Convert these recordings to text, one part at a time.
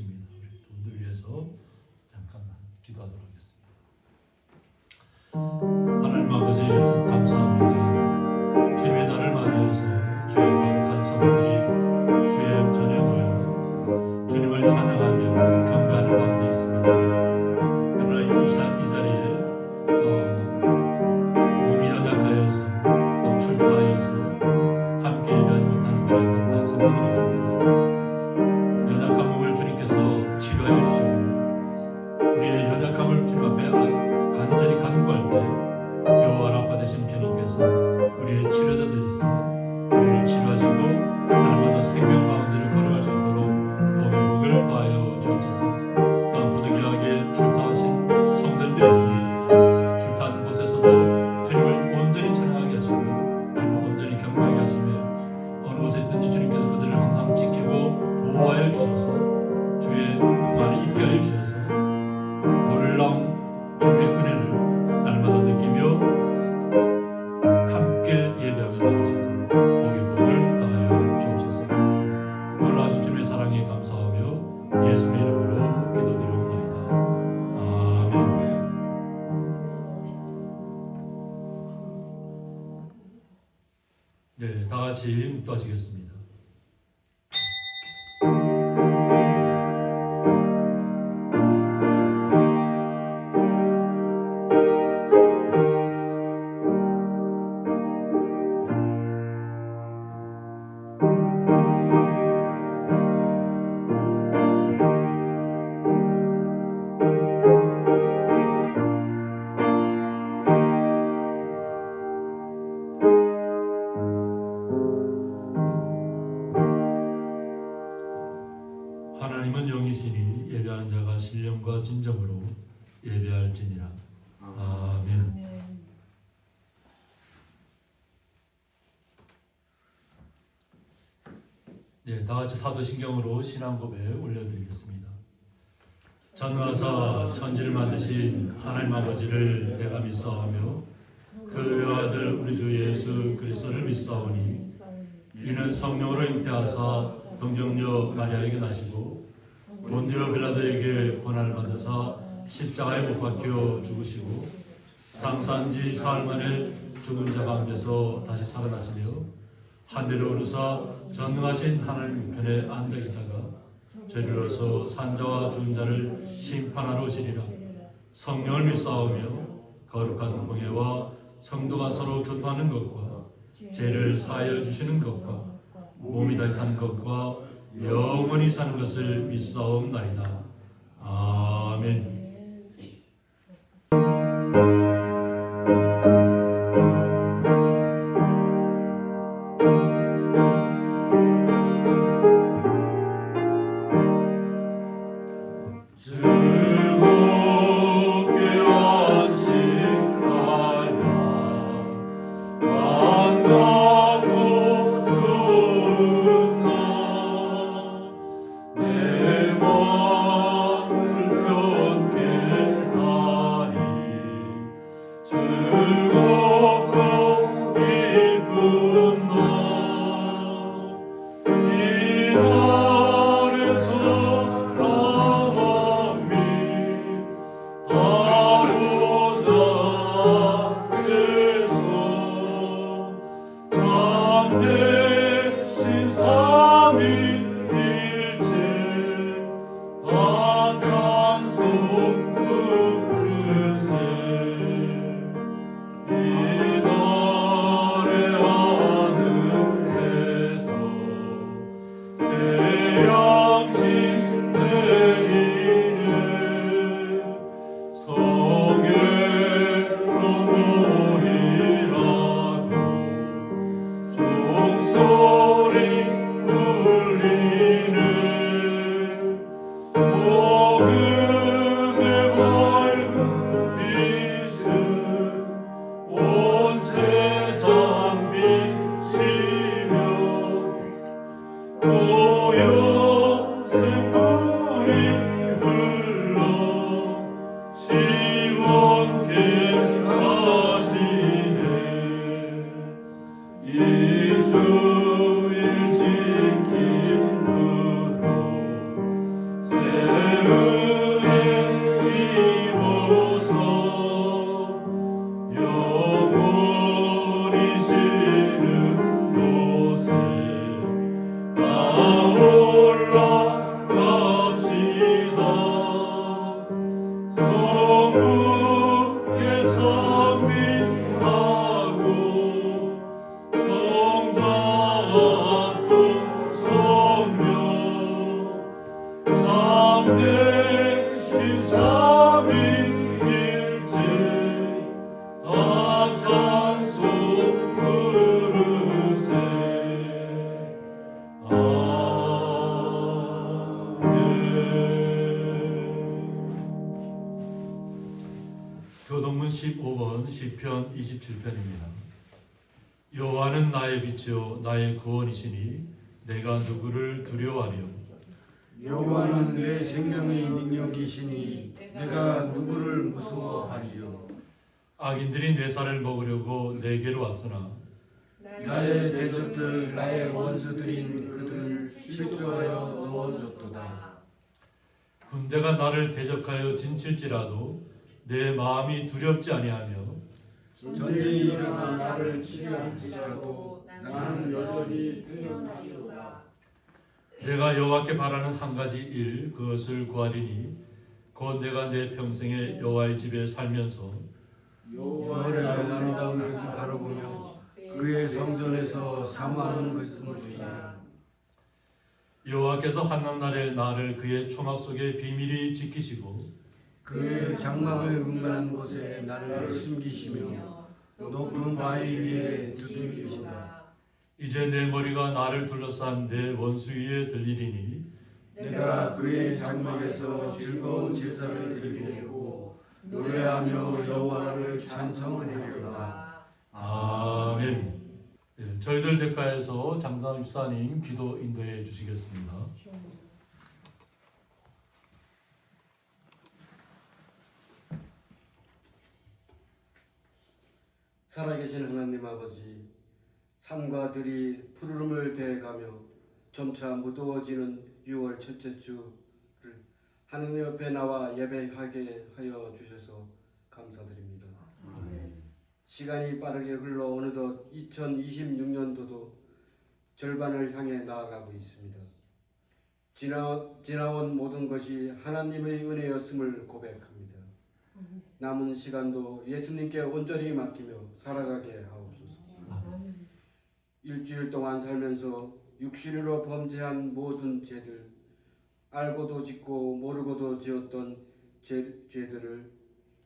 계십니다. 우리 그분들 위해서 잠깐만 기도하도록 하겠습니다. 하나님 아버지 감사합니다. 주님의 날을 맞이해서 주의 거룩한 성도들이 주의 전에 모여 주님을 찬양하며 경배하는 가운데 있습니다. 그러나 이 자리에 몸이 연약하여서 또 출타하여서 함께 예배하지 못하는 주의 거룩한 성도들이 있습니다. 연약한 몸을 주님께서 치료하여 주시고 우리의 연약함을 주님 앞에 간절히 간구할 때 여호와 라파 되신 주님께서 우리의 치료자 되셔서 우리를 치료하시고 날마다 생명 가운데를 걸어갈 수 있도록 복의 복을 더하여 주옵소서. 또한 부득이하게 출타하신 성도들이 있습니다. 출타한 곳에서도 주님을 온전히 찬양하게 하시고 주님을 온전히 경배하게 하시며 어느 곳에 있든지 주님께서 그들을 항상 지키고 보호하여 주셔서 주의 품 안에 있게 하여 주셔서 놀라운 주님의 은혜를 날마다 느끼며 함께 예배하며 나올 수 있도록 복의 복을 더하여 주옵소서. 놀라우신 주님의 사랑에 감사하며 예수의 이름으로 기도드리옵나이다. 아멘. 네, 다 같이 묵도하시겠습니다. 하나님은 영이시니 예배하는 자가 신령과 진정으로 예배할지니라. 아멘. 네, 다 같이 사도신경으로 신앙 고백 올려드리겠습니다. 전능하사 천지를 만드신 하나님 아버지를 내가 믿사오며 그 외아들 우리 주 예수 그리스도를 믿사오니 이는 성령으로 잉태하사 동정녀 마리아에게 나시고 본디오 빌라도에게 고난을 받으사 십자가에 못 박혀 죽으시고 장사한 지 사흘 만에 죽은 자 가운데서 다시 살아나시며 하늘에 오르사 전능하신 하나님 편에 앉으시다가 저리로서 산자와 죽은 자를 심판하러 오시리라. 성령을 믿사오며 거룩한 공예와 성도가 서로 교통하는 것과 죄를 사하여 주시는 것과 몸이 다시 사는 것과 영원히 사는 것을 믿사옵나이다. 아멘. 내 마음을 참되신 삼위일체 다 찬송 부르세. 교동문 15번 시편 27편입니다. 여호와는 나의 빛이요 나의 구원이시니 내가 누구를 두려워하리요. 여호와는 내 생명의 능력이시니 내가 누구를 무서워하리요. 악인들이 내 살을 먹으려고 내게로 왔으나 나의 대적들 나의 원수들인 그들을 실족하여 넣어줬도다. 군대가 나를 대적하여 진칠지라도 내 마음이 두렵지 아니하며 전쟁이 일어나 나를 치려할지라도 나는 여전히 태어나리로다. 내가 여호와께 바라는 한 가지 일 그것을 구하리니 곧 내가 내 평생에 여호와의 집에 살면서 여호와의 아름다운 것을 바라보며 그의 성전에서 사모하는 것입니다. 여호와께서 한낮날에 나를 그의 초막 속에 비밀히 지키시고 그의 장막을 은근한 곳에 나를 숨기시며 높은 바위 위에 두드리시다. 이제 내 머리가 나를 둘러싼 내 원수 위에 들리리니 내가 그의 장막에서 즐거운 제사를 드리고 노래하며 여호와를 찬송하리로다. 아멘. 저희들 대가에서 장담 입사님 기도 인도해 주시겠습니다. 살아계신 하나님 아버지, 산과 들이 푸르름을 대가며 점차 무더워지는 6월 첫째 주를 하느님 옆에 나와 예배하게 하여 주셔서 감사드립니다. 시간이 빠르게 흘러 어느덧 2026년도도 절반을 향해 나아가고 있습니다. 지나온 모든 것이 하나님의 은혜였음을 고백합니다. 남은 시간도 예수님께 온전히 맡기며 살아가게 하옵소서. 일주일 동안 살면서 육신으로 범죄한 모든 죄들, 알고도 짓고 모르고도 지었던 죄들을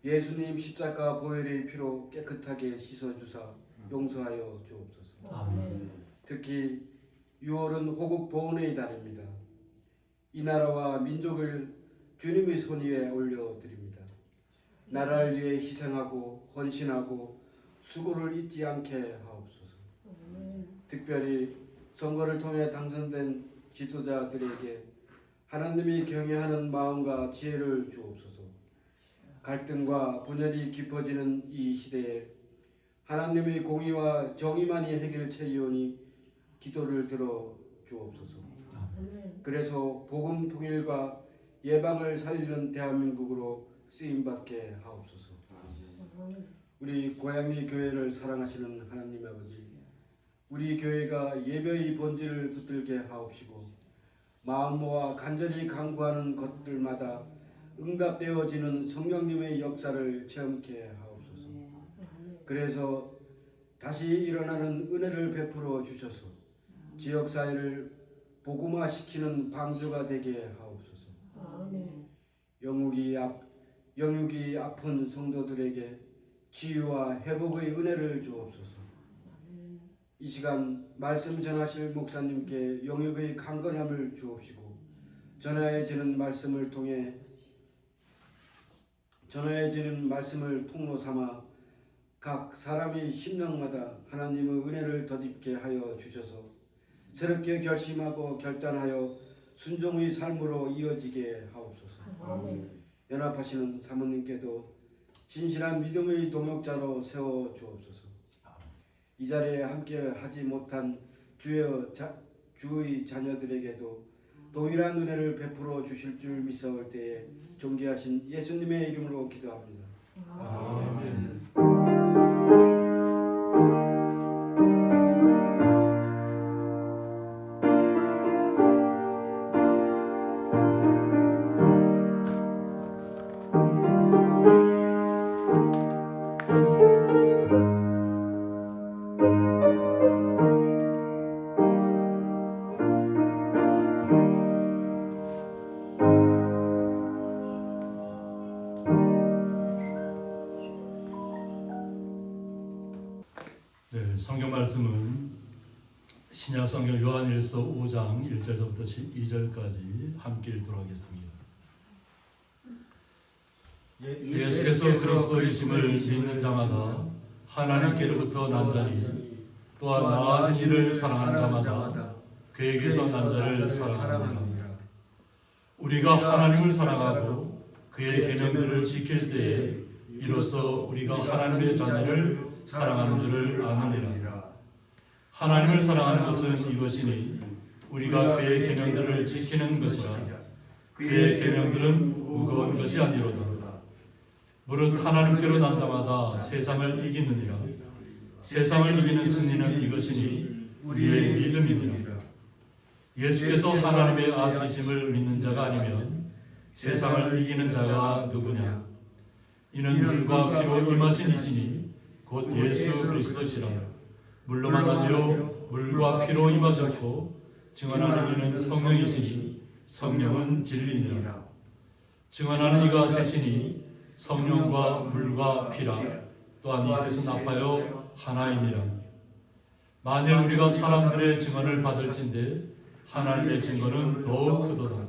예수님 십자가 보혈의 피로 깨끗하게 씻어주사 용서하여 주옵소서. 아멘. 특히 6월은 호국 보훈의 달입니다. 이 나라와 민족을 주님의 손 위에 올려드립니다. 나라를 위해 희생하고 헌신하고 수고를 잊지 않게 하옵소서. 특별히 선거를 통해 당선된 지도자들에게 하나님이 경외하는 마음과 지혜를 주옵소서. 갈등과 분열이 깊어지는 이 시대에 하나님의 공의와 정의만이 해결책이오니 기도를 들어 주옵소서. 그래서 복음 통일과 예방을 살리는 대한민국으로 쓰임받게 하옵소서. 우리 고양리 교회를 사랑하시는 하나님 아버지, 우리 교회가 예배의 본질을 붙들게 하옵시고 마음 모아 간절히 간구하는 것들마다 응답되어지는 성령님의 역사를 체험케 하옵소서. 그래서 다시 일어나는 은혜를 베풀어 주셔서 지역사회를 복음화시키는 방주가 되게 하옵소서. 영육이 아픈 성도들에게 치유와 회복의 은혜를 주옵소서. 이 시간 말씀 전하실 목사님께 영육의 강건함을 주옵시고 전해지는 말씀을 통로 삼아 각 사람의 심령마다 하나님의 은혜를 덧입게 하여 주셔서 새롭게 결심하고 결단하여 순종의 삶으로 이어지게 하옵소서. 연합하시는 사모님께도 신실한 믿음의 동역자로 세워 주옵소서. 이 자리에 함께 하지 못한 주의 자녀들에게도 동일한 은혜를 베풀어 주실 줄 믿사올 때에 존귀하신 예수님의 이름으로 기도합니다. 아멘. 말씀은 신약성경 요한일서 5장 1절부터 2절까지 함께 읽도록 하겠습니다. 예수께서 그리스도이심을 믿는 자마다 하나님께로부터 난 자니 또한 나아진 이를 사랑하는 자마다 그에게서 난 자를 사랑합니다. 우리가 하나님을 사랑하고 그의 계명들을 지킬 때에 이로써 우리가 하나님의 자녀를 사랑하는 줄을 아느니라. 하나님을 사랑하는 것은 이것이니 우리가 그의 계명들을 지키는 것이라. 그의 계명들은 무거운 것이 아니로다. 무릇 하나님께로 난 자마다 세상을 이기느니라. 세상을 이기는 승리는 이것이니 우리의 믿음이니라. 예수께서 하나님의 아들이심을 믿는 자가 아니면 세상을 이기는 자가 누구냐? 이는 물과 피로 임하신 이시니 곧 예수 그리스도시라. 물로만 아니요 물과 피로 임하셨고 증언하는 이는 성령이시니 성령은 진리니라. 증언하는 이가 셋이니 성령과 물과 피라. 또한 이 셋은 합하여 하나이니라. 만일 우리가 사람들의 증언을 받을진대 하나님의 증거는 더욱 크도다.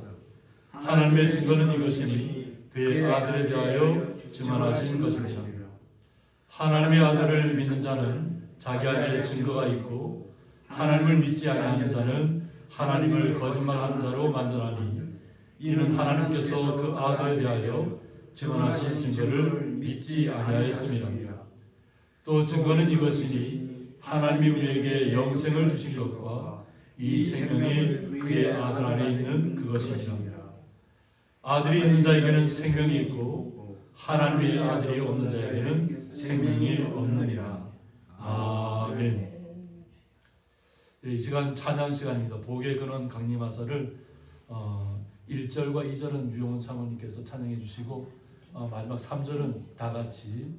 하나님의 증거는 이것이니 그의 아들에 대하여 증언하신 것입니다. 하나님의 아들을 믿는 자는 자기 안에 증거가 있고 하나님을 믿지 아니하는 자는 하나님을 거짓말하는 자로 만드나니 이는 하나님께서 그 아들에 대하여 증언하신 증거를 믿지 아니하였습니다. 또 증거는 이것이니 하나님이 우리에게 영생을 주신 것과 이 생명이 그의 아들 안에 있는 그것입니다. 아들이 있는 자에게는 생명이 있고 하나님의 아들이 없는 자에게는 생명이 없느니라. 아멘. 이 시간 찬양 시간입니다. 복의 근원 강림하사를 1절과 2절은 유용훈 사모님께서 찬양해 주시고 마지막 3절은 다 같이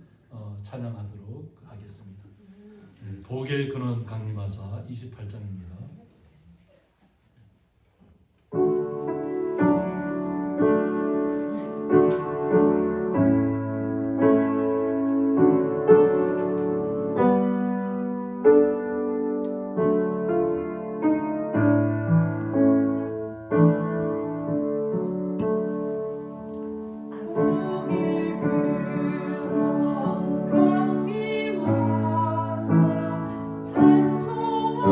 찬양하도록 하겠습니다. 복의 근원 강림하사 28장입니다. 찬송하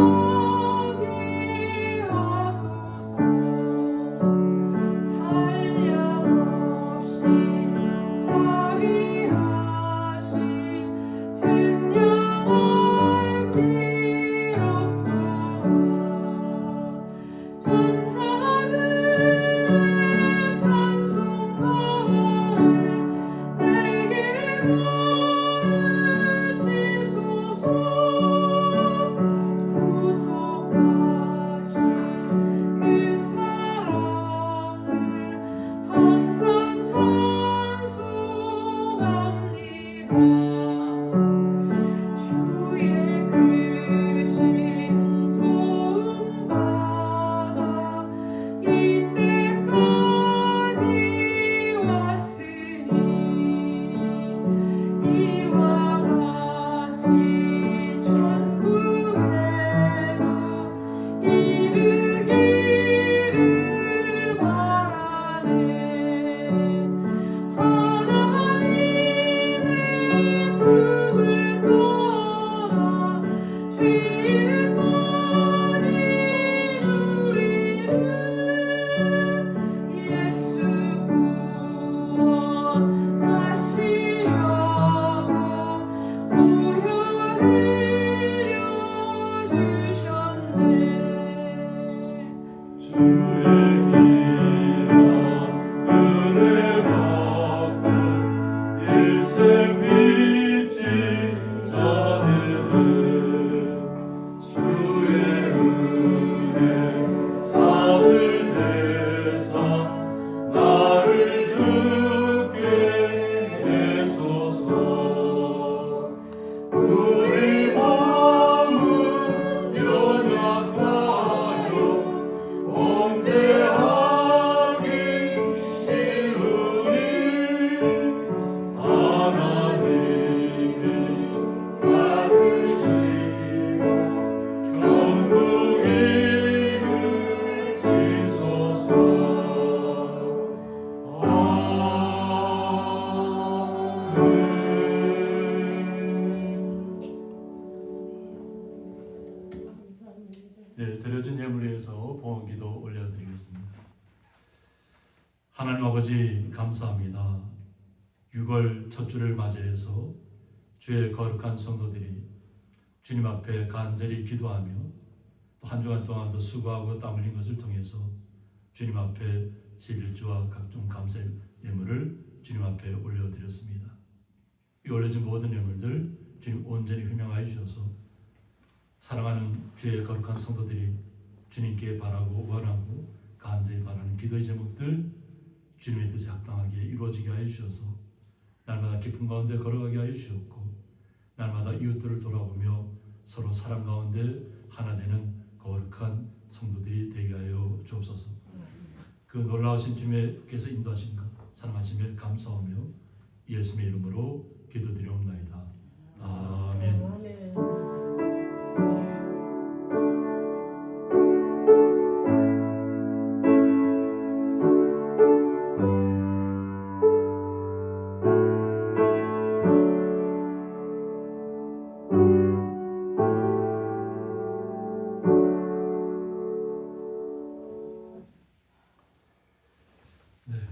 아버지 감사합니다. 6월 첫 주를 맞이해서 주의 거룩한 성도들이 주님 앞에 간절히 기도하며 또 한 주간 동안도 수고하고 땀 흘린 것을 통해서 주님 앞에 11조와 각종 감사의 예물을 주님 앞에 올려드렸습니다. 이 올려진 모든 예물들 주님 온전히 흠양하여 주셔서 사랑하는 주의 거룩한 성도들이 주님께 바라고 원하고 간절히 바라는 기도의 제목들 주님의 뜻에 합당하게 이루어지게 하여 주셔서 날마다 기쁨 가운데 걸어가게 하여 주셨고 날마다 이웃들을 돌아보며 서로 사랑 가운데 하나 되는 거룩한 성도들이 되게 하여 주옵소서. 그 놀라우신 주님께서 인도하신 것 사랑하심에 감사하며 예수님의 이름으로 기도드리옵나이다. 아멘.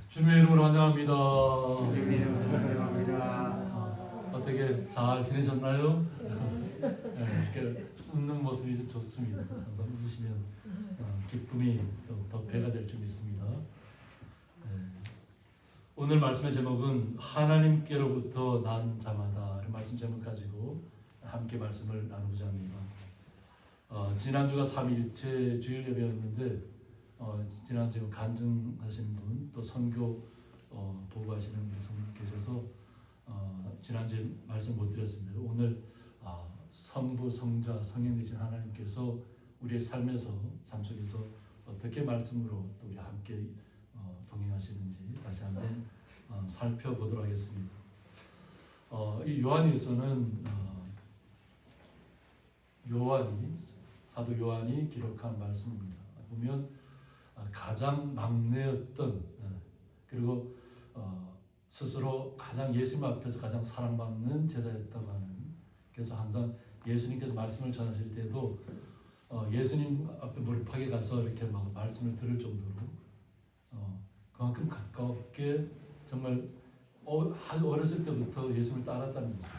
주님의 이름으로 환영합니다. 어떻게 잘 지내셨나요? 이렇게 웃는 모습이 좀 좋습니다. 항상 웃으시면 기쁨이 더 배가 될 줄 믿습니다. 오늘 말씀의 제목은 하나님께로부터 난 자마다 이런 말씀 제목 가지고 함께 말씀을 나누고자 합니다. 지난주가 3.1체 주일 예배였는데 지난주 간증하시는 분 또 선교 보고하시는 분 계셔서 지난주에 말씀 못 드렸습니다. 오늘 성부, 성자, 성령 되신 하나님께서 우리의 삶 속에서 어떻게 말씀으로 또 우리 함께 동행하시는지 다시 한번 살펴보도록 하겠습니다. 이 요한일서는 사도 요한이 기록한 말씀입니다. 보면 가장 막내였던 그리고 스스로 가장 예수님 앞에서 가장 사랑받는 제자였다고 하는, 그래서 항상 예수님께서 말씀을 전하실 때도 예수님 앞에 무릎하게 가서 이렇게 막 말씀을 들을 정도로 그만큼 가깝게 정말 아주 어렸을 때부터 예수님을 따랐다는 거죠.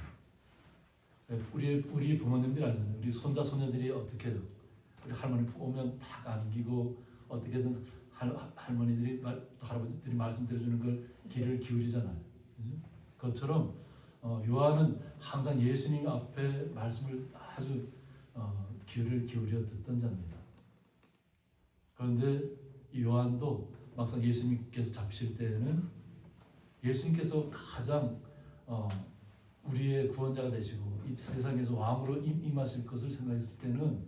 우리 부모님들이 알잖아요. 우리 손자 소녀들이 어떻게 해요? 우리 할머니 오면 딱 안기고 어떻게든 할머니들이 또 할아버지들이 말씀 들어주는 걸 귀를 기울이잖아요. 그죠? 그것처럼 요한은 항상 예수님 앞에 말씀을 아주 귀를 기울여 듣던 자입니다. 그런데 이 요한도 막상 예수님께서 잡히실 때에는 예수님께서 가장 우리의 구원자가 되시고 이 세상에서 왕으로 임하실 것을 생각했을 때는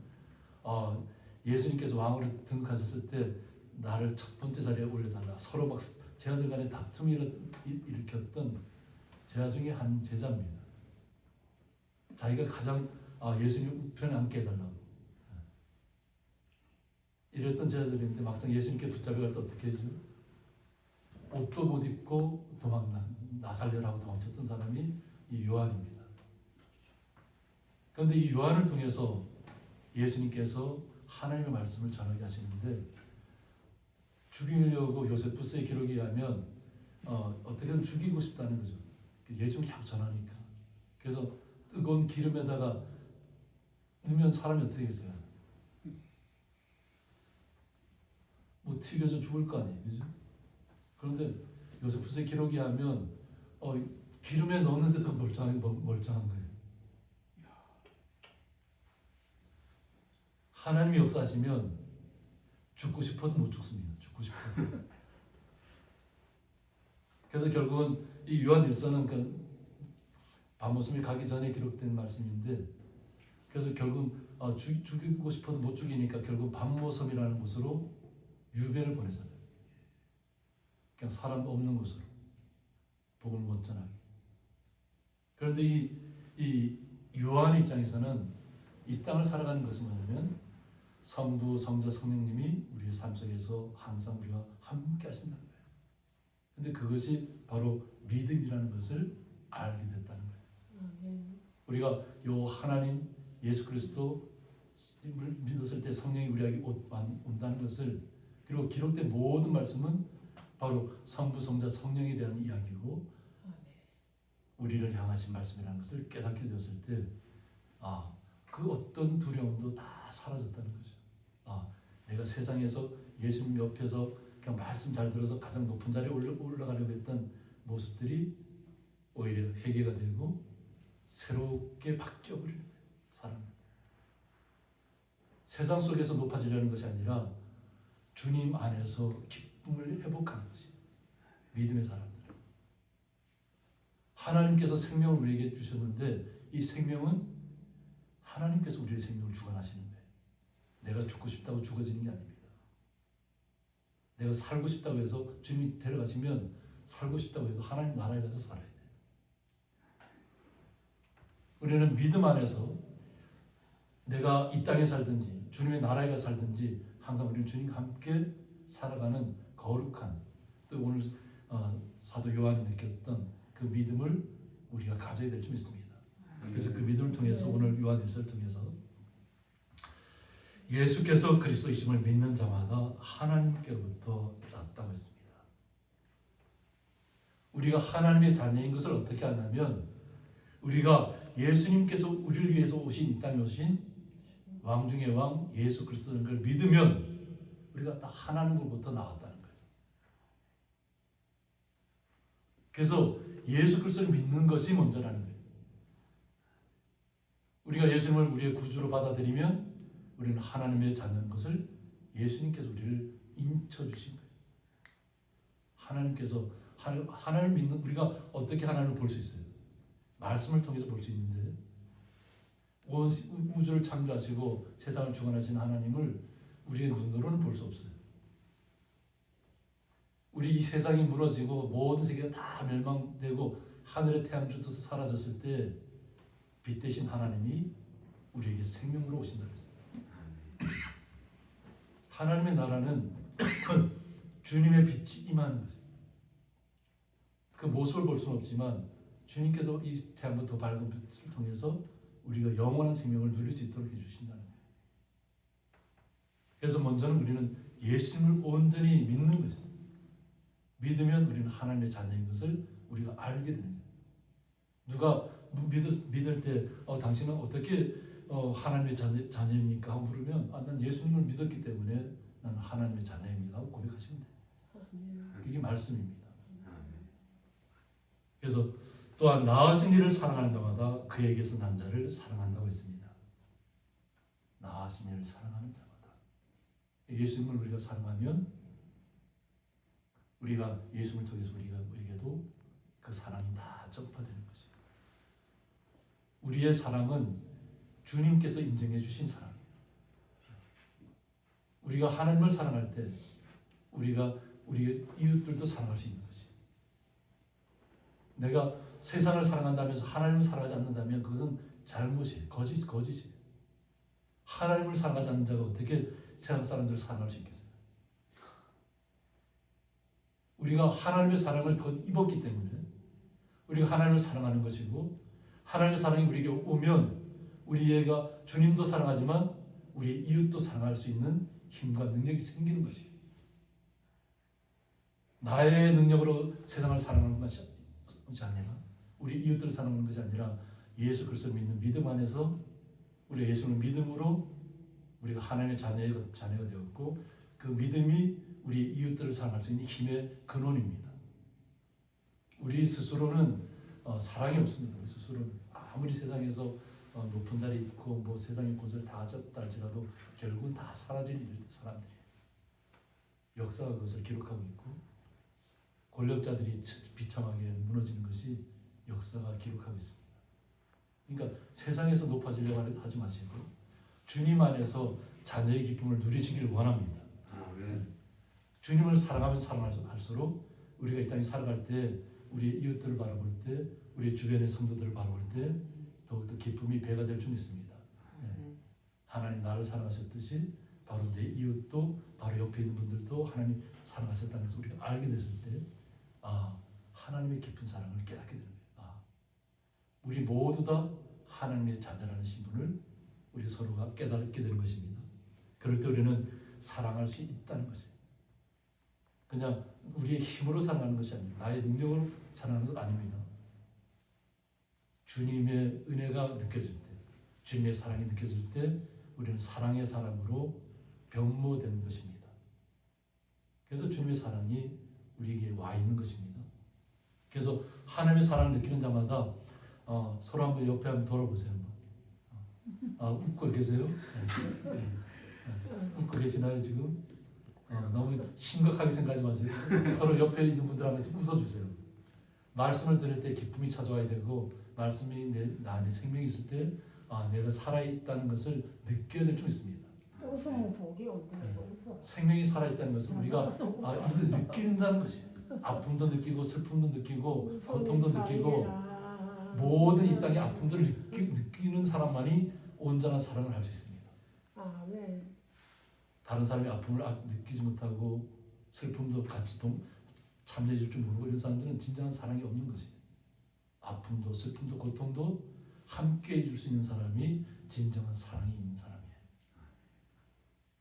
예수님께서 왕으로 등극하셨을 때 나를 첫 번째 자리에 올려달라, 서로 막 제자들 간에 다툼을 일으켰던 제자 중에 한 제자입니다. 자기가 가장 예수님 우편에 앉게 해달라고 이랬던 제자들인데 막상 예수님께 붙잡혀갈 때 어떻게 해줘? 옷도 못 입고 나 살려라고 도망쳤던 사람이 이 요한입니다. 그런데 이 요한을 통해서 예수님께서 하나님의 말씀을 전하게 하시는데 죽이려고 요세푸스의 기록에 의하면 어떻게든 죽이고 싶다는 거죠. 예수를 자꾸 전하니까. 그래서 뜨거운 기름에다가 넣으면 사람이 어떻게 되겠어요? 뭐 튀겨져 죽을 거 아니에요, 그죠? 그런데 요세푸스의 기록에 의하면 기름에 넣었는데 더 멀쩡한 거예요. 하나님이 역사하시면 죽고 싶어도 못 죽습니다. 죽고 싶어도. 그래서 결국은 이 요한일서는 밤모섬에 가기 전에 기록된 말씀인데, 그래서 결국은 죽이고 싶어도 못 죽이니까 결국 밤모섬이라는 곳으로 유배를 보내잖아요. 그냥 사람 없는 곳으로 복음을 못 전하게. 그런데 이 요한 입장에서는 이 땅을 살아가는 것은 뭐냐면 성부, 성자, 성령님이 우리의 삶 속에서 항상 우리와 함께 하신다는 거예요. 근데 그것이 바로 믿음이라는 것을 알게 됐다는 거예요. 우리가 요 하나님 예수 그리스도를 믿었을 때 성령이 우리에게 온다는 것을, 그리고 기록된 모든 말씀은 바로 성부, 성자, 성령에 대한 이야기고 우리를 향하신 말씀이라는 것을 깨닫게 되었을 때 그 어떤 두려움도 다 사라졌다는 거죠. 내가 세상에서 예수님 옆에서 그냥 말씀 잘 들어서 가장 높은 자리에 올라가려고 했던 모습들이 오히려 회개가 되고 새롭게 바뀌어버리는 거예요. 사람. 세상 속에서 높아지려는 것이 아니라 주님 안에서 기쁨을 회복하는 것이 믿음의 사람들. 하나님께서 생명을 우리에게 주셨는데 이 생명은 하나님께서 우리의 생명을 주관하시는 거예요. 내가 죽고 싶다고 죽어지는 게 아닙니다. 내가 살고 싶다고 해서 주님이 데려가시면 살고 싶다고 해서 하나님 나라에 가서 살아야 돼요. 우리는 믿음 안에서 내가 이 땅에 살든지 주님의 나라에 가서 살든지 항상 우리는 주님과 함께 살아가는 거룩한 또 오늘 사도 요한이 느꼈던 그 믿음을 우리가 가져야 될 줄 믿습니다. 그래서 그 믿음을 통해서 오늘 요한 1서를 통해서 예수께서 그리스도이심을 믿는 자마다 하나님께로부터 났다고 했습니다. 우리가 하나님의 자녀인 것을 어떻게 아냐면 우리가 예수님께서 우리를 위해서 오신 이 땅에 오신 왕 중의 왕 예수 그리스도인 걸 믿으면 우리가 다 하나님으로부터 나왔다는 거예요. 그래서 예수 그리스도를 믿는 것이 먼저라는 거예요. 우리가 예수님을 우리의 구주로 받아들이면 우리는 하나님의 자녀인 것을 예수님께서 우리를 인쳐주신 거예요. 하나님께서 하나님을 믿는 우리가 어떻게 하나님을 볼 수 있어요? 말씀을 통해서 볼 수 있는데 온 우주를 창조하시고 세상을 주관하시는 하나님을 우리의 눈으로는 볼 수 없어요. 우리 이 세상이 무너지고 모든 세계가 다 멸망되고 하늘의 태양주도 사라졌을 때 빛 대신 하나님이 우리에게 생명으로 오신다고 했어요. 하나님의 나라는 주님의 빛이 임하는 거죠. 그 모습을 볼 수는 없지만 주님께서 이 태양보다 더 밝은 빛을 통해서 우리가 영원한 생명을 누릴 수 있도록 해주신다는 거예요. 그래서 먼저는 우리는 예수님을 온전히 믿는 거죠. 믿으면 우리는 하나님의 자녀인 것을 우리가 알게 되는 거예요. 누가 믿을 때 당신은 어떻게 하나님의 자녀입니까? 하고 물으면 난 예수님을 믿었기 때문에 나는 하나님의 자녀입니다 하고 고백하시면 돼요. 이게 말씀입니다. 그래서 또한 나으신 이를 사랑하는 자마다 그에게서 난 자를 사랑한다고 했습니다. 나으신 이를 사랑하는 자마다 예수님을 우리가 사랑하면 우리가 예수님을 통해서 우리에게도 그 사랑이 다 전파되는 것이에요. 우리의 사랑은 주님께서 인정해 주신 사랑이에요. 우리가 하나님을 사랑할 때 우리가 우리의 이웃들도 사랑할 수 있는 것이에요. 내가 세상을 사랑한다면서 하나님을 사랑하지 않는다면 그것은 잘못이에요. 거짓이에요. 하나님을 사랑하지 않는 자가 어떻게 세상 사람들을 사랑할 수 있겠어요? 우리가 하나님의 사랑을 더 입었기 때문에 우리가 하나님을 사랑하는 것이고 하나님의 사랑이 우리에게 오면 우리가 주님도 사랑하지만 우리 이웃도 사랑할 수 있는 힘과 능력이 생기는 것이에요. 나의 능력으로 세상을 사랑하는 것이 아니라 우리 이웃들을 사랑하는 것이 아니라 예수 그리스도를 믿는 믿음 안에서 우리가 예수를 믿음으로 우리가 하나님의 자녀가 되었고 그 믿음이 우리 이웃들을 사랑할 수 있는 힘의 근원입니다. 우리 스스로는 사랑이 없습니다. 우리 스스로는 아무리 세상에서 높은 자리에 있고 뭐 세상의 권세를 다 가졌다 할지라도 결국은 다 사라질 사람들이에요. 역사가 그것을 기록하고 있고 권력자들이 비참하게 무너지는 것이 역사가 기록하고 있습니다. 그러니까 세상에서 높아지려고 하지 마시고 주님 안에서 자녀의 기쁨을 누리시기를 원합니다. 주님을 사랑하면 사랑할수록 우리가 이 땅에 살아갈 때 우리 이웃들을 바라볼 때 우리 주변의 성도들을 바라볼 때 더욱더 기쁨이 배가 될 줄 믿습니다. 하나님 나를 사랑하셨듯이 바로 내 이웃도 바로 옆에 있는 분들도 하나님 사랑하셨다는 것을 우리가 알게 됐을 때 하나님의 깊은 사랑을 깨닫게 되는 거예요. 우리 모두 다 하나님의 자녀라는 신분을 우리 서로가 깨닫게 되는 것입니다. 그럴 때 우리는 사랑할 수 있다는 것이에요. 그냥 우리의 힘으로 살아가는 것이 아닙니다. 나의 능력으로 살아가는 것 아닙니다. 주님의 은혜가 느껴질 때, 주님의 사랑이 느껴질 때 우리는 사랑의 사람으로 변모되는 것입니다. 그래서 주님의 사랑이 우리에게 와 있는 것입니다. 그래서 하나님의 사랑을 느끼는 자마다 서로 한번 옆에 한번 돌아보세요. 웃고 계세요? 웃고 계시나요 지금? 너무 심각하게 생각하지 마세요. 서로 옆에 있는 분들한테 웃어주세요. 말씀을 들을 때 기쁨이 찾아와야 되고, 말씀이 나 안에 생명이 있을 때 내가 살아있다는 것을 느껴야 될 줄 있습니다. 웃으면 복이 온다고 웃어. 생명이 살아있다는 것은 우리가 느낀다는 것이에요. 아픔도 느끼고 슬픔도 느끼고 고통도 느끼고 모든 이 땅의 아픔들을 느끼는 사람만이 온전한 사랑을 할 수 있습니다. 아멘. 다른 사람의 아픔을 느끼지 못하고 슬픔도 같이 참여해 줄 줄 모르고 이런 사람들은 진정한 사랑이 없는 것이에요. 아픔도 슬픔도 고통도 함께 해줄 수 있는 사람이 진정한 사랑이 있는 사람이에요.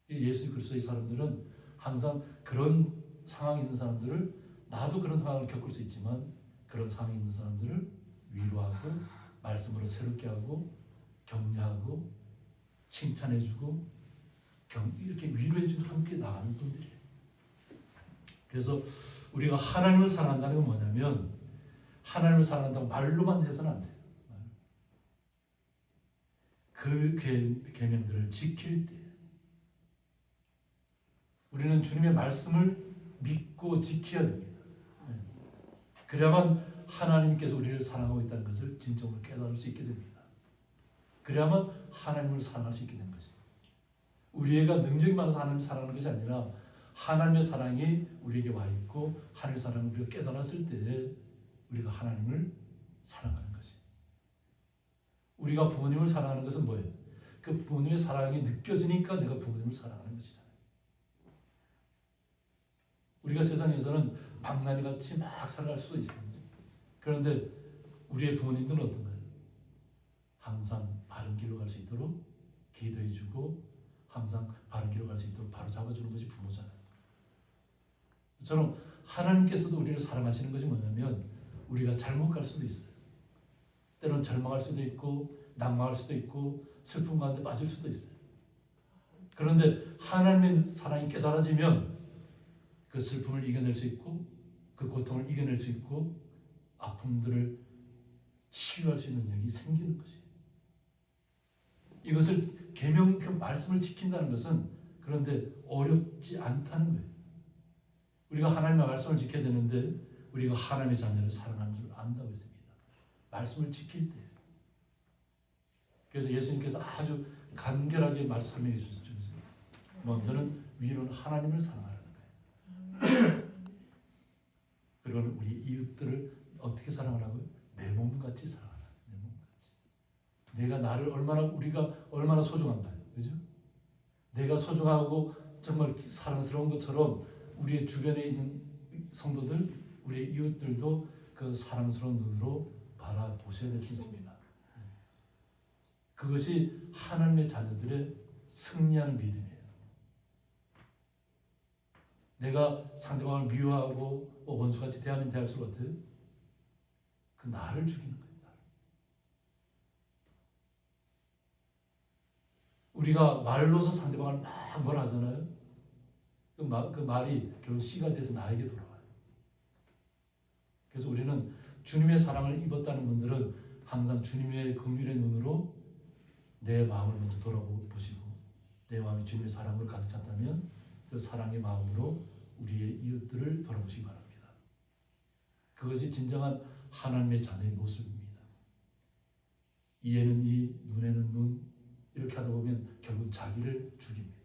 예수 그리스도의 사람들은 항상 그런 상황이 있는 사람들을, 나도 그런 상황을 겪을 수 있지만 그런 상황이 있는 사람들을 위로하고 말씀으로 새롭게 하고 격려하고 칭찬해주고 이렇게 위로해주고 함께 나가는 분들이에요. 그래서 우리가 하나님을 사랑한다는 건 뭐냐면, 하나님을 사랑한다고 말로만 해서는 안 돼요. 그 계명들을 지킬 때 우리는 주님의 말씀을 믿고 지켜야 됩니다. 그래야만 하나님께서 우리를 사랑하고 있다는 것을 진정으로 깨달을 수 있게 됩니다. 그래야만 하나님을 사랑할 수 있게 된 것입니다. 우리가 능력이 많아서 하나님을 사랑하는 것이 아니라 하나님의 사랑이 우리에게 와 있고 하나님의 사랑을 우리가 깨달았을 때 우리가 하나님을 사랑하는 것이에요. 우리가 부모님을 사랑하는 것은 뭐예요? 그 부모님의 사랑이 느껴지니까 내가 부모님을 사랑하는 것이잖아요. 우리가 세상에서는 망나니같이 막 살아갈 수도 있어요. 그런데 우리의 부모님들은 어떤가요? 항상 바른 길로 갈 수 있도록 기도해주고 항상 바른 길로 갈 수 있도록 바로 잡아주는 것이 부모잖아요. 저처럼 하나님께서도 우리를 사랑하시는 것이 뭐냐면, 우리가 잘못 갈 수도 있어요. 때로는 절망할 수도 있고 낙망할 수도 있고 슬픔 가운데 빠질 수도 있어요. 그런데 하나님의 사랑이 깨달아지면 그 슬픔을 이겨낼 수 있고 그 고통을 이겨낼 수 있고 아픔들을 치유할 수 있는 능력이 생기는 것이에요. 이것을 계명, 그 말씀을 지킨다는 것은 그런데 어렵지 않다는 거예요. 우리가 하나님의 말씀을 지켜야 되는데 우리가 하나님의 자녀를 사랑하는 줄 안다고 했습니다. 말씀을 지킬 때. 그래서 예수님께서 아주 간결하게 설명해 주셨죠. 먼저는 위로는 하나님을 사랑하라는 거예요. 그리고는 우리 이웃들을 어떻게 사랑하라고요? 내 몸같이 사랑하라. 내 몸같이. 내가 나를 우리가 얼마나 소중한가요? 그죠? 내가 소중하고 정말 사랑스러운 것처럼 우리의 주변에 있는 성도들, 우리의 이웃들도 그 사랑스러운 눈으로 바라보셔야 될 수 있습니다. 그것이 하나님의 자녀들의 승리하는 믿음이에요. 내가 상대방을 미워하고 원수같이 대하면 대할수록 어때요? 그 나를 죽이는 거예요. 우리가 말로서 상대방을 막 뭐라 하잖아요. 그 말이 결국 씨가 돼서 나에게 돌아와요. 그래서 우리는 주님의 사랑을 입었다는 분들은 항상 주님의 긍휼의 눈으로 내 마음을 먼저 돌아보시고 내 마음이 주님의 사랑으로 가득 찼다면 그 사랑의 마음으로 우리의 이웃들을 돌아보시기 바랍니다. 그것이 진정한 하나님의 자녀의 모습입니다. 이에는 이, 눈에는 눈, 이렇게 하다 보면 결국 자기를 죽입니다.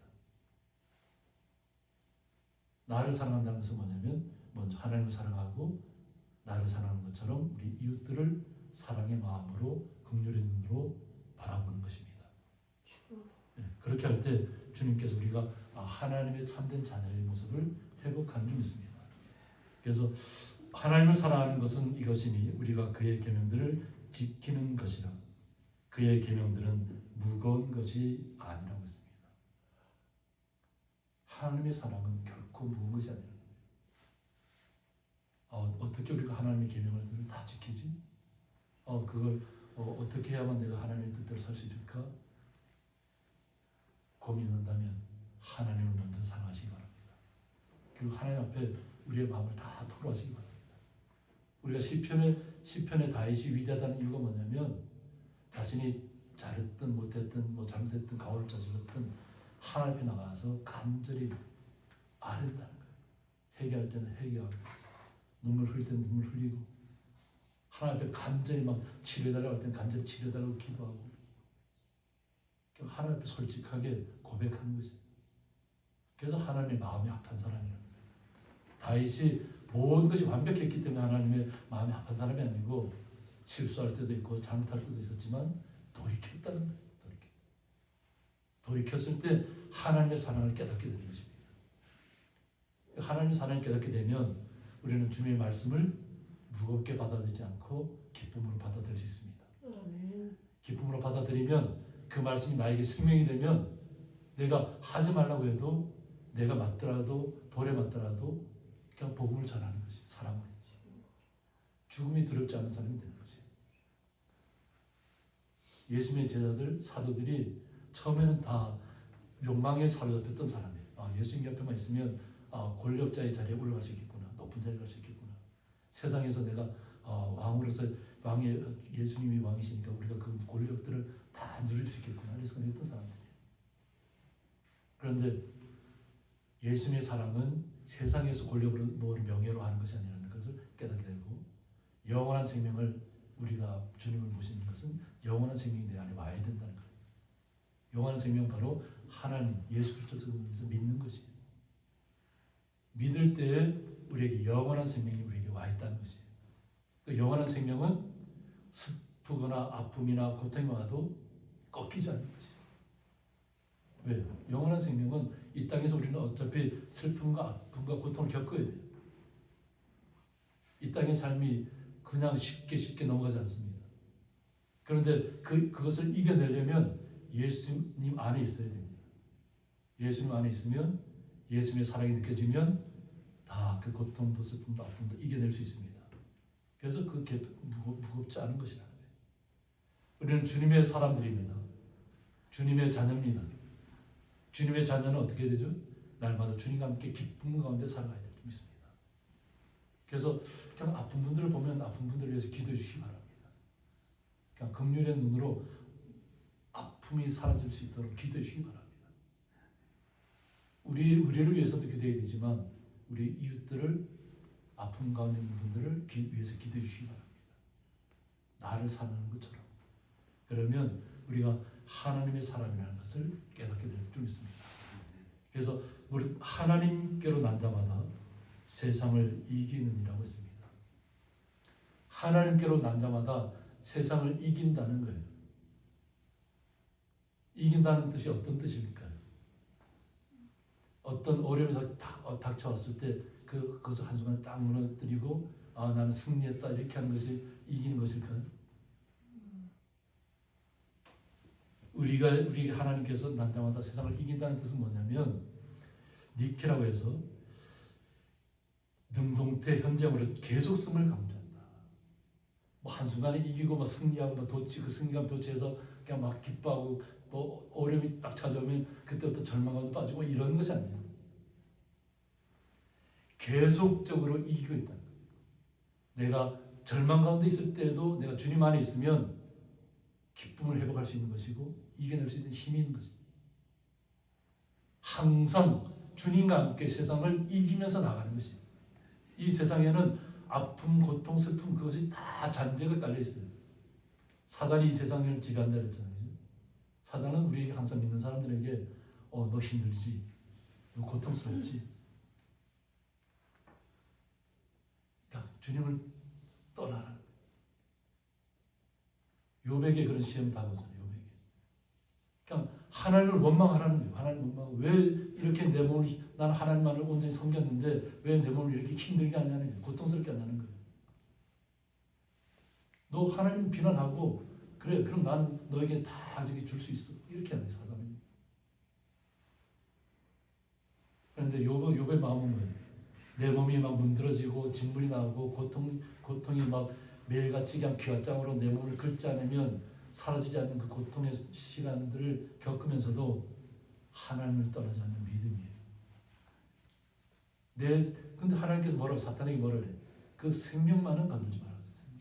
나를 사랑한다는 것은 뭐냐면 먼저 하나님을 사랑하고 나를 사랑하는 것처럼 우리 이웃들을 사랑의 마음으로 긍휼의 눈으로 바라보는 것입니다. 네, 그렇게 할 때 주님께서 우리가 하나님의 참된 자녀의 모습을 회복하는 줄 믿습니다. 그래서 하나님을 사랑하는 것은 이것이니 우리가 그의 계명들을 지키는 것이라. 그의 계명들은 무거운 것이 아니라고 했습니다. 하나님의 사랑은 결코 무거운 것이 아니라 어떻게 우리가 하나님의 계명을 다 지키지? 그걸 어떻게 해야만 내가 하나님의 뜻대로 살 수 있을까? 고민한다면 하나님을 먼저 사랑하시기 바랍니다. 그리고 하나님 앞에 우리의 마음을 다 토로하시기 바랍니다. 우리가 시편의 다윗이 위대하다는 이유가 뭐냐면 자신이 잘했든 못했든 잘못했든 가오를 저질렀든 하나님 앞에 나가서 간절히 아른다는 거예요. 회개할 때는 회개하고 눈물 흘릴 때는 눈물 흘리고 하나님 앞에 간절히 막 치료해달라고 할 때는 간절히 치료해달라고 기도하고 하나님 앞에 솔직하게 고백하는 거지. 그래서 하나님의 마음이 합한 사람이라는 거예요. 다윗이 모든 것이 완벽했기 때문에 하나님의 마음이 합한 사람이 아니고 실수할 때도 있고 잘못할 때도 있었지만 돌이켰다는 거예요. 돌이켰을 때 하나님의 사랑을 깨닫게 되는 것입니다. 하나님의 사랑을 깨닫게 되면 우리는 주님의 말씀을 무겁게 받아들이지 않고 기쁨으로 받아들일 수 있습니다. 기쁨으로 받아들이면 그 말씀이 나에게 생명이 되면 내가 하지 말라고 해도 내가 맞더라도 돌에 맞더라도 그냥 복음을 전하는 것이 사랑으로 죽음이 두렵지 않은 사람이 되는 것이. 예수님의 제자들 사도들이 처음에는 다 욕망에 사로잡혔던 사람이에요. 예수님 옆에만 있으면 권력자의 자리에 올라갈 수 있겠구나, 높은 자리에 갈 수 있겠구나. 세상에서 내가 왕으로서 예수님이 왕이시니까 우리가 그 권력들을 다 누릴 수 있겠구나 이렇게 생각했던 사람들이에요. 그런데 예수님의 사랑은 세상에서 권력으로 명예로 하는 것이 아니라는 것을 깨닫게 되고 영원한 생명을 우리가 주님을 모시는 것은 영원한 생명이 내 안에 와야 된다는 거예요. 영원한 생명 바로 하나님 예수 그리스도를 믿는 것이에요. 믿을 때에 우리에게 영원한 생명이 우리에게 와 있다는 것이에요. 그 영원한 생명은 슬프거나 아픔이나 고통이 와도 꺾이지 않는 것이에요. 왜요? 영원한 생명은 이 땅에서 우리는 어차피 슬픔과 아픔과 고통을 겪어야 돼요. 이 땅의 삶이 그냥 쉽게 넘어가지 않습니다. 그런데 그것을 이겨내려면 예수님 안에 있어야 됩니다. 예수님 안에 있으면 예수님의 사랑이 느껴지면 다 그 고통도 슬픔도 아픔도 이겨낼 수 있습니다. 그래서 그게 무겁지 않은 것이라는 거예요. 우리는 주님의 사람들입니다. 주님의 자녀입니다. 주님의 자녀는 어떻게 되죠? 날마다 주님과 함께 기쁨 가운데 살아가야 될 줄 믿습니다. 그래서 그냥 아픈 분들을 보면 아픈 분들을 위해서 기도해 주시기 바랍니다. 그냥 긍휼의 눈으로 아픔이 사라질 수 있도록 기도해 주시기 바랍니다. 우리를 위해서도 기도해야 되지만 우리 이웃들을 아픔 가운데 있는 분들을 위해서 기도해 주시기 바랍니다. 나를 사랑하는 것처럼. 그러면 우리가 하나님의 사람이라는 것을 깨닫게 될 줄 믿습니다. 그래서 우리 하나님께로 난 자마다 세상을 이기느니라고 했습니다. 하나님께로 난 자마다 세상을 이긴다는 거예요. 이긴다는 뜻이 어떤 뜻입니까? 어떤 어려움이 닥쳐왔을 때 그것을 한순간에 딱 무너뜨리고 나는 승리했다 이렇게 하는 것이 이기는 것일까요? 우리가 하나님께서 난 자마다 세상을 이긴다는 뜻은 뭐냐면 니케라고 해서 능동태 현장으로 계속성을 강조한다. 한순간에 이기고 승리하고 그 승리감 도취해서 그냥 막 기뻐하고 어려움이 딱 찾아오면 그때부터 절망감도 빠지고 이런 것이 아니에요. 계속적으로 이기고 있다는 거예요. 내가 절망 가운데 있을 때도 내가 주님 안에 있으면 기쁨을 회복할 수 있는 것이고 이겨낼 수 있는 힘이 있는 것입니다. 항상 주님과 함께 세상을 이기면서 나가는 것입니다. 이 세상에는 아픔, 고통, 슬픔 그것이 다 잔재가 깔려 있어요. 사단이 이 세상을 지배한다 그랬잖아요. 사단은 우리에게 항상 믿는 사람들에게 너 힘들지, 너 고통스럽지. 그러니까 주님을 떠나라. 욥에게 그런 시험이 다가오잖아요. 욥에게. 그냥 하나님을 원망하라는 거예요. 하나님 원망. 왜 이렇게 내 몸을 나는 하나님만을 온전히 섬겼는데 왜 내 몸을 이렇게 힘들게 하냐는 거예요. 고통스럽게 하냐는 거예요. 너 하나님 비난하고 그래 그럼 나는 너에게 다 줄 수 있어. 이렇게 하는 거예요. 사단은. 그런데 욥의 마음은 뭐예요? 내 몸이 막 문드러지고 진물이 나고 고통이 막 매일같이 그냥 귀화장으로 내 몸을 긁지 않으면 사라지지 않는 그 고통의 시간들을 겪으면서도 하나님을 떠나지 않는 믿음이에요. 근데 하나님께서 뭐라고, 사탄에게 뭐라고 그래? 그 생명만은 건들지 말라고 했어요.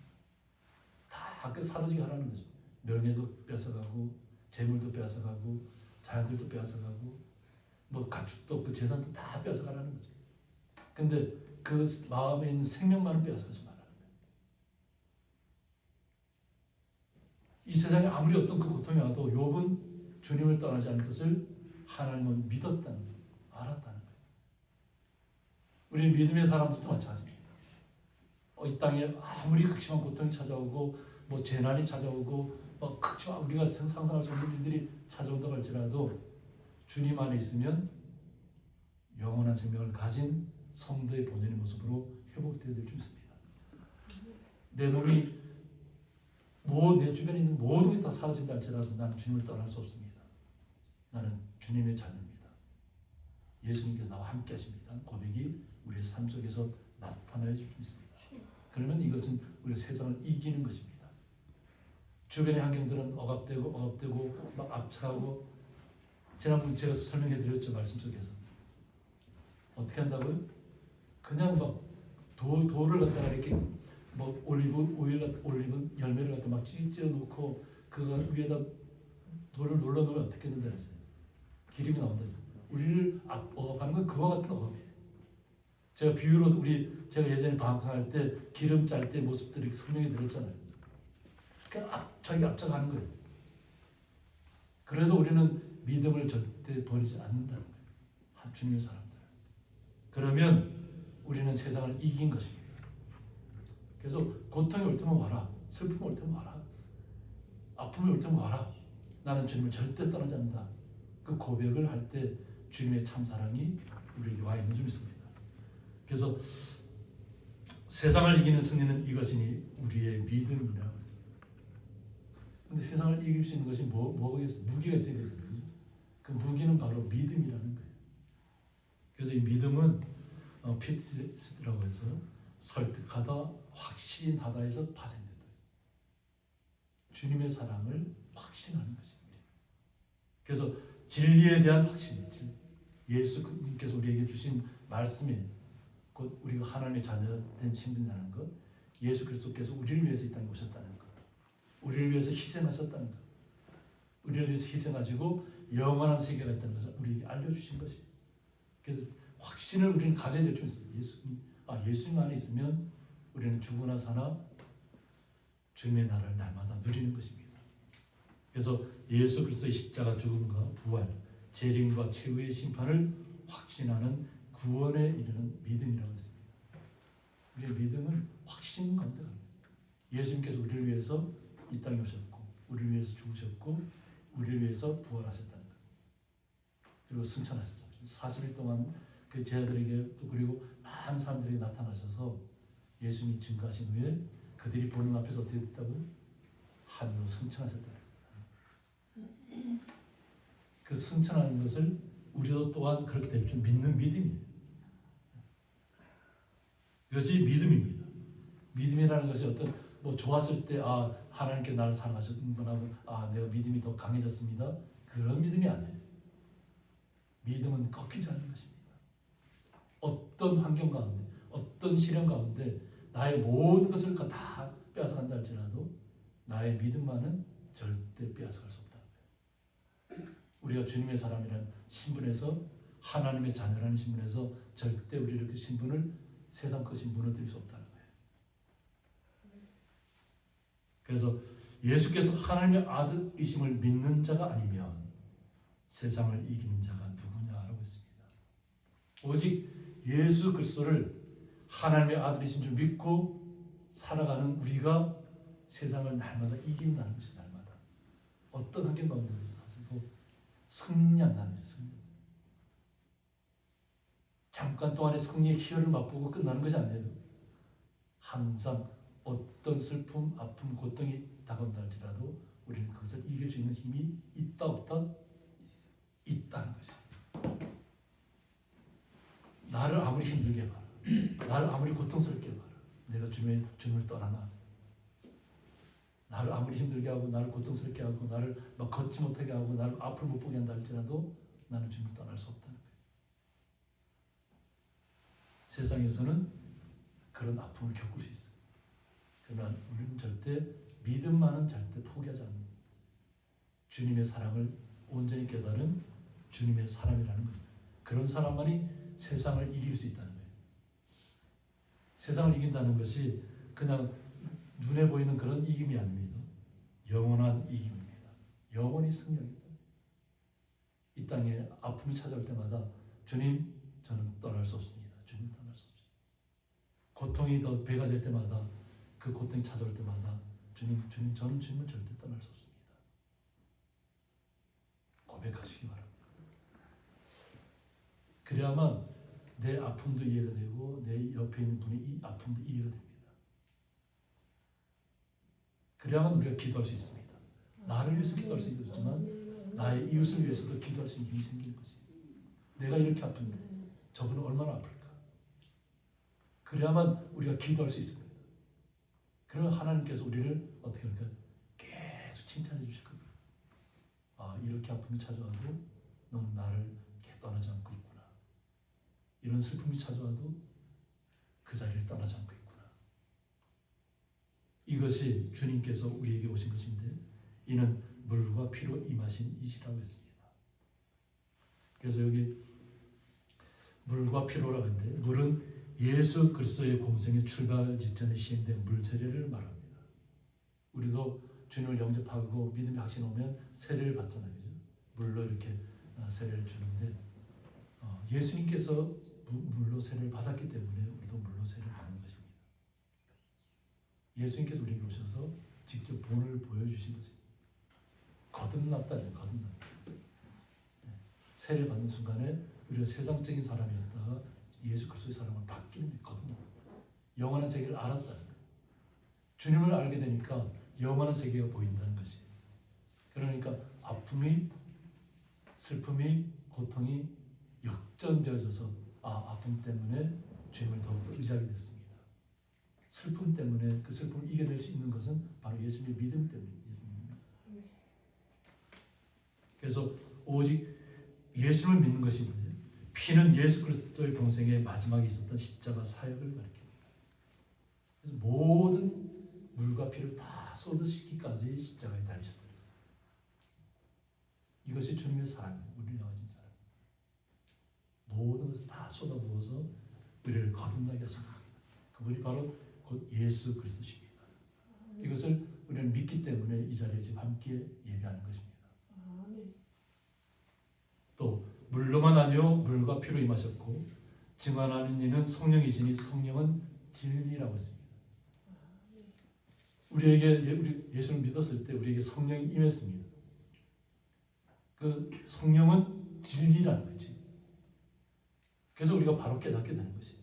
다 그 사라지게 하라는 거죠. 명예도 뺏어가고 재물도 뺏어가고 자녀들도 뺏어가고 뭐 가축도 그 재산도 다 뺏어가라는 거죠. 근데 그 마음에 있는 생명만은 빼앗아가지 말라는 거예요. 이 세상에 아무리 어떤 그 고통이 와도 욥은 주님을 떠나지 않을 것을 하나님은 믿었다는 거예요. 알았다는 거예요. 우리 믿음의 사람들도 마찬가지입니다. 이 땅에 아무리 극심한 고통이 찾아오고 뭐 재난이 찾아오고 막 극심한 우리가 상상할 수 없는 일들이 찾아온다고 할지라도 주님 안에 있으면 영원한 생명을 가진 성도의 본연의 모습으로 회복되어야 될 줄 믿습니다. 내 몸이 내 주변에 있는 모든 것이 다 사라진다 할지라도 나는 주님을 떠날 수 없습니다. 나는 주님의 자녀입니다. 예수님께서 나와 함께 하십니다. 고백이 우리의 삶 속에서 나타나야 줄 믿습니다. 그러면 이것은 우리가 세상을 이기는 것입니다. 주변의 환경들은 억압되고 막 압착하고, 지난번 제가 설명해 드렸죠. 말씀 속에서 어떻게 한다고요? 그냥 막 돌을 갖다가 이렇게 뭐 올리브 열매를 갖다 막 찢어 놓고 그거 위에다 돌을 눌러 놓으면 어떻게 된다 했어요? 기름이 나온다. 우리를 억압하는 건 그와 같은 억압이에요. 제가 비유로 제가 예전에 방송할 때 기름 짤 때 모습들이 설명해 드렸잖아요. 그러니까 압착하는 거예요. 그래도 우리는 믿음을 절대 버리지 않는다는 거예요. 주님의 사람들. 그러면 우리는 세상을 이긴 것입니다. 그래서 고통이 올 때면 와라. 슬픔이 올 때면 와라. 아픔이 올 때면 와라. 나는 주님을 절대 떠나지 않는다. 그 고백을 할 때 주님의 참사랑이 우리에게 와 있는 줄 믿습니다. 그래서 세상을 이기는 승리는 이것이니 우리의 믿음이라고 했습니다. 근데 세상을 이길 수 있는 것이 뭐겠어요? 무기가 있어야 되잖아요. 그 무기는 바로 믿음이라는 거예요. 그래서 이 믿음은 피트라고 해서 설득하다, 확신하다 해서 파생된다. 주님의 사랑을 확신하는 것입니다. 그래서 진리에 대한 확신, 예수님께서 우리에게 주신 말씀이 곧 우리가 하나님의 자녀된 신분이라는 것, 예수 그리스도께서 우리를 위해서 이 땅에 오셨다는 것, 우리를 위해서 희생하셨다는 것, 우리를 위해서 희생하시고 영원한 세계가 있다는 것을 우리에게 알려주신 것이. 그래서 확신을 우리는 가져야 될 줄 있습니다. 예수님 안에 있으면 우리는 죽으나 사나 주님의 나라를 날마다 누리는 것입니다. 그래서 예수 그리스도의 십자가 죽음과 부활, 재림과 최후의 심판을 확신하는 구원에 이르는 믿음이라고 했습니다. 우리의 믿음은 확신 가운데 갑니다. 예수님께서 우리를 위해서 이 땅에 오셨고, 우리를 위해서 죽으셨고, 우리를 위해서 부활하셨다는 것. 그리고 승천하셨죠. 40일 동안 그 제자들에게 또 그리고 많은 사람들에게 나타나셔서 예수님이 증거하신 후에 그들이 보는 앞에서 어떻게 됐다고요? 하늘로 승천하셨다는 거예요. 그 승천하는 것을 우리도 또한 그렇게 될 줄 믿는 믿음이에요. 이것이 믿음입니다. 믿음이라는 것이 어떤 좋았을 때 하나님께 나를 사랑하셨구나, 내가 믿음이 더 강해졌습니다. 그런 믿음이 아니에요. 믿음은 꺾이지 않는 것입니다. 어떤 환경 가운데, 어떤 시련 가운데 나의 모든 것을 다 빼앗아간다 할지라도 나의 믿음만은 절대 빼앗아갈 수 없다는 거예요. 우리가 주님의 사람이라는 신분에서, 하나님의 자녀라는 신분에서 절대 우리의 그 신분을 세상 것이 무너뜨릴 수 없다는 거예요. 그래서 예수께서 하나님의 아들이심을 믿는 자가 아니면 세상을 이기는 자가 누구냐라고 했습니다. 오직 예수 그리스도를 하나님의 아들이신 줄 믿고 살아가는 우리가 세상을 날마다 이긴다는 것이, 날마다 어떤 환경 가운데도 승리한다는 것이. 잠깐 동안의 승리의 희열을 맛보고 끝나는 것이 아니에요. 항상 어떤 슬픔, 아픔, 고통이 다가온다 할지라도 우리는 그것을 이길 수 있는 힘이 있다 없다? 있다는 것이. 나를 아무리 힘들게 해봐라, 나를 아무리 고통스럽게 해봐라. 내가 주님을 떠나나. 나를 아무리 힘들게 하고 나를 고통스럽게 하고 나를 막 걷지 못하게 하고 나를 앞을 못 보게 한다 할지라도 나는 주님을 떠날 수 없다는 거예요. 세상에서는 그런 아픔을 겪을 수 있어요. 그러나 우리는 절대 믿음만은 절대 포기하지 않는다. 주님의 사랑을 온전히 깨달은 주님의 사람이라는 거예요. 그런 사람만이 세상을 이길 수 있다는 거예요. 세상을 이긴다는 것이 그냥 눈에 보이는 그런 이김이 아닙니다. 영원한 이김입니다. 영원히 승리하겠다. 이 땅에 아픔이 찾아올 때마다 주님, 저는 떠날 수 없습니다. 주님 떠날 수 없습니다. 고통이 더 배가 될 때마다 그 고통이 찾아올 때마다 주님, 저는 주님을 절대 떠날 수 없습니다. 고백하시기 바랍니다. 그래야만 내 아픔도 이해가 되고 내 옆에 있는 분의 이 아픔도 이해가 됩니다. 그래야만 우리가 기도할 수 있습니다. 나를 위해서 기도할 수 있지만 나의 이웃을 위해서도 기도할 수 있는 힘이 생기는 거지. 내가 이렇게 아픈데 저분은 얼마나 아플까. 그래야만 우리가 기도할 수 있습니다. 그러면 하나님께서 우리를 어떻게 할까? 계속 칭찬해 주실 겁니다. 아, 이렇게 아픔이 찾아와도 너는 나를 떠나지 않고 있구나. 이런 슬픔이 찾아와도 그 자리를 떠나지 않고 있구나. 이것이 주님께서 우리에게 오신 것인데 이는 물과 피로 임하신 이시라고 했습니다. 그래서 여기 물과 피로라고 하는데 물은 예수 그리스도의 공생의 출발 직전에 시행된 물 세례를 말합니다. 우리도 주님을 영접하고 믿음의 확신 오면 세례를 받잖아요. 그죠? 물로 이렇게 세례를 주는데 예수님께서 물로 세례를 받았기 때문에 우리도 물로 세례를 받는 것입니다. 예수님께서 우리에게 오셔서 직접 본을 보여주신 것입니다. 거듭났다는 거듭났다. 세례를 받는 순간에 우리가 세상적인 사람이었다가 예수 그리스도의 사람을 바뀌는 거듭났다. 영원한 세계를 알았다는 거예요. 주님을 알게 되니까 영원한 세계가 보인다는 것이. 그러니까 아픔이, 슬픔이, 고통이 역전되어져서 아픔 때문에 주님을 더욱더 의지하게 됐습니다. 슬픔 때문에 그 슬픔을 이겨낼 수 있는 것은 바로 예수님의 믿음 때문입니다. 그래서 오직 예수님을 믿는 것이 뭐예요? 피는 예수 그리스도의 공생의 마지막에 있었던 십자가 사역을 가리킵니다. 그래서 모든 물과 피를 다 쏟으시기까지 십자가에 달리셨습니다. 이것이 주님의 사랑입니다. 우리를 향하신 사랑. 모든 것을 다 쏟아부어서 우리를 거듭나게 하신 겁니다. 그분이 바로 곧 예수 그리스도십니다. 이것을 우리는 믿기 때문에 이 자리에 지금 함께 예배하는 것입니다. 또 물로만 아니요 물과 피로 임하셨고 증언하는 이는 성령이시니 성령은 진리라고 했습니다. 우리 예수를 믿었을 때 우리에게 성령이 임했습니다. 그 성령은 진리라는 거지. 그래서 우리가 바로 깨닫게 되는 것이.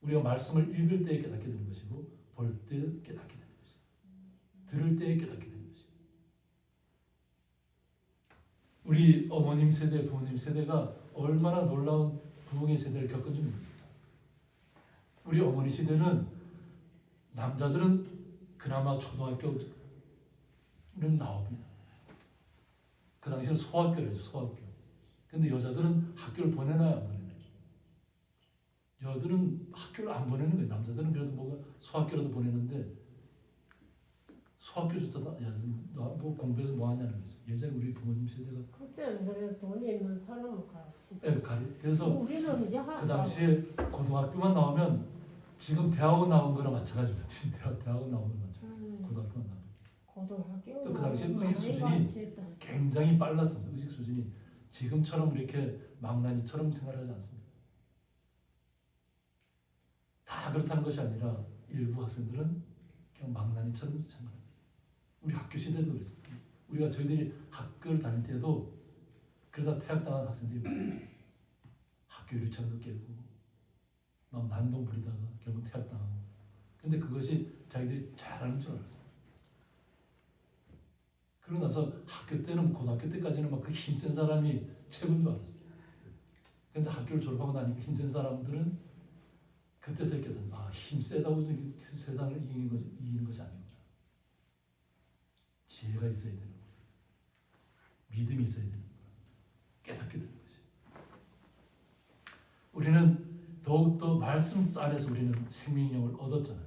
우리가 말씀을 읽을 때에 깨닫게 되는 것이고 볼 때 깨닫게 되는 것이. 들을 때에 깨닫게 되는 것이. 우리 어머님 세대, 부모님 세대가 얼마나 놀라운 부흥의 세대를 겪은지 모릅니다. 우리 어머니 시대는 남자들은 그나마 초등학교는 나옵니다. 그 당시에는 소학교를 했죠. 소학교. 근데 여자들은 학교를 보내나요? 안 보내나요? 여자들은 학교를 안 보내는 거예요. 남자들은 그래도 뭐가 소학교라도 보내는데 소학교조차도 뭐 공부해서 뭐 하냐는 거죠. 예전에 우리 부모님 세대가 그때는 그래 돈이 있는 사람은 가르치. 네, 그래서 우리는 이제 그 당시에 고등학교만 나오면 지금 대학원 나온 거랑 마찬가지입니다. 지금 대학원 나온 거랑 마찬가지입니다. 고등학교만 나오면. 고등학교. 또 그 당시에 의식 수준이 굉장히 빨랐습니다. 의식 수준이 지금처럼 이렇게 망나니처럼 생활하지 않습니다. 다 그렇다는 것이 아니라 일부 학생들은 그냥 망나니처럼 생활합니다. 우리 학교 시대도 그랬습니다. 우리가 저희들이 학교를 다닐 때도 그러다 퇴학당한 학생들이 많아요. 학교 유리창도 깨고 막 난동 부리다가 결국 퇴학당하고. 근데 그것이 자기들이 잘하는 줄 알았어요. 그러고 나서 학교 때는 고등학교 때까지는 막 그 힘센 사람이 최고인 줄 알았어요. 근데 학교를 졸업하고 나니까 힘센 사람들은 그때서 깨닫는 힘 세다고 세상을 이기는 것이 아니구나. 지혜가 있어야 되는 거야. 믿음이 있어야 되는 거야. 깨닫게 되는 것이. 우리는 더욱더 말씀 안에서 우리는 생명력을 얻었잖아요.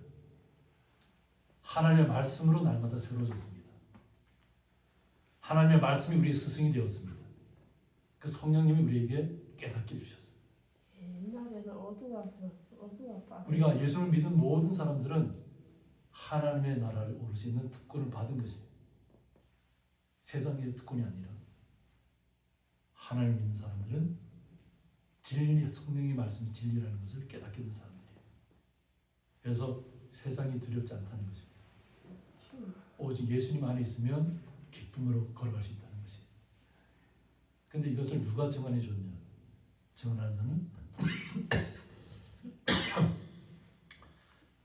하나님의 말씀으로 날마다 새로워졌습니다. 하나님의 말씀이 우리의 스승이 되었습니다. 그 성령님이 우리에게 깨닫게 해주셨어요. 옛날에는 어두워 빠. 우리가 예수를 믿은 모든 사람들은 하나님의 나라를 오를 수 있는 특권을 받은 것이에요. 세상의 특권이 아니라 하나님을 믿는 사람들은 진리, 성령의 말씀이 진리라는 것을 깨닫게 된 사람들이에요. 그래서 세상이 두렵지 않다는 것입니다. 오직 예수님 안에 있으면 기쁨으로 걸어갈 수 있다는 것이에요. 근데 이것을 누가 정한해 줬냐? 정한하는 자는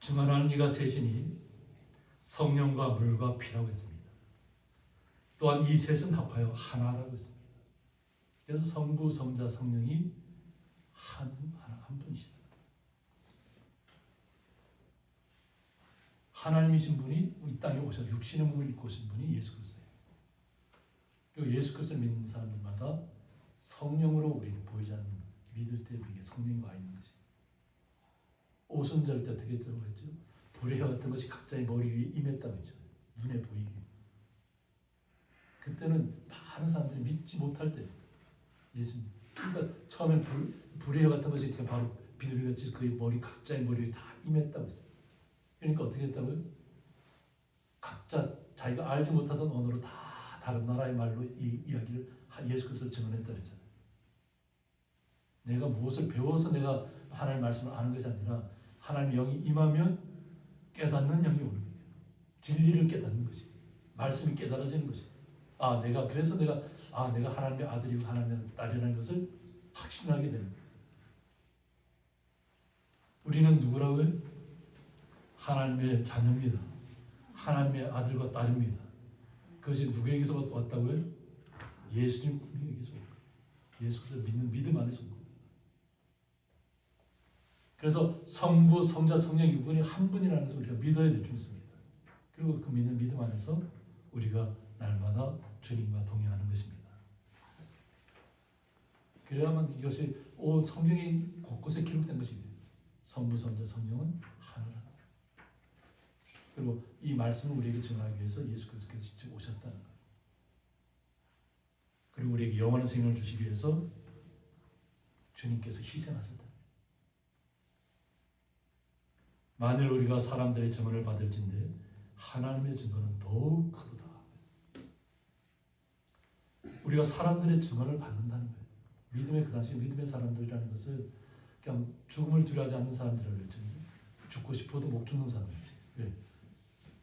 증언하는 이가 셋이니 성령과 물과 피라고 했습니다. 또한 이 셋은 합하여 하나라고 했습니다. 그래서 성부, 성자, 성령이 한 분이시다. 하나님이신 분이 이 땅에 오셔서 육신의 몸을 입고 오신 분이 예수 그리스도예요. 그리고 예수 그리스도를 믿는 사람들마다 성령으로 우리에게 보이지 않는 믿을 때 우리에게 성령이 와 있는 것이. 오순절 때 어떻게 했다고 했죠? 불의 혀 같은 것이 각자의 머리 위에 임했다고 했죠. 눈에 보이게. 그때는 많은 사람들이 믿지 못할 때 예수님. 그러니까 처음엔 불의 혀 같은 것이 바로 비둘기같이 그의 머리 각자의 머리 위에 다 임했다고 했어요. 그러니까 어떻게 했다고요? 각자 자기가 알지 못하던 언어로 다 다른 나라의 말로 이 이야기를 예수 그리스도를 증언했다 그랬잖아요. 내가 무엇을 배워서 내가 하나님의 말씀을 아는 것이 아니라 하나님의 영이 임하면 깨닫는 영이 오는 거예요. 진리를 깨닫는 것이. 말씀이 깨달아지는 것이. 그래서 내가 하나님의 아들이고 하나님의 딸이라는 것을 확신하게 되는 거예요. 우리는 누구라고요? 하나님의 자녀입니다. 하나님의 아들과 딸입니다. 그것이 누구에게서 왔다고요? 예수님에게서 온 거예요. 예수 그리스도 믿는 믿음 안에서 온 거예요. 그래서 성부, 성자, 성령 이분이 한 분이라는 것을 우리가 믿어야 될 줄 믿습니다. 그리고 그 믿는 믿음 안에서 우리가 날마다 주님과 동행하는 것입니다. 그래야만 이것이 온 성경이 곳곳에 기록된 것입니다. 성부, 성자, 성령은 하나라. 그리고 이 말씀을 우리에게 전하기 위해서 예수 그리스도께서 직접 오셨다는 것. 그리고 우리에게 영원한 생명을 주시기 위해서 주님께서 희생하셨다. 만일 우리가 사람들의 증언을 받을진대 하나님의 증언은 더욱 크도다. 우리가 사람들의 증언을 받는다는 거예요. 그 당시 믿음의 사람들이라는 것은 그냥 죽음을 두려워하지 않는 사람들이라고 했죠. 죽고 싶어도 못 죽는 사람들. 왜?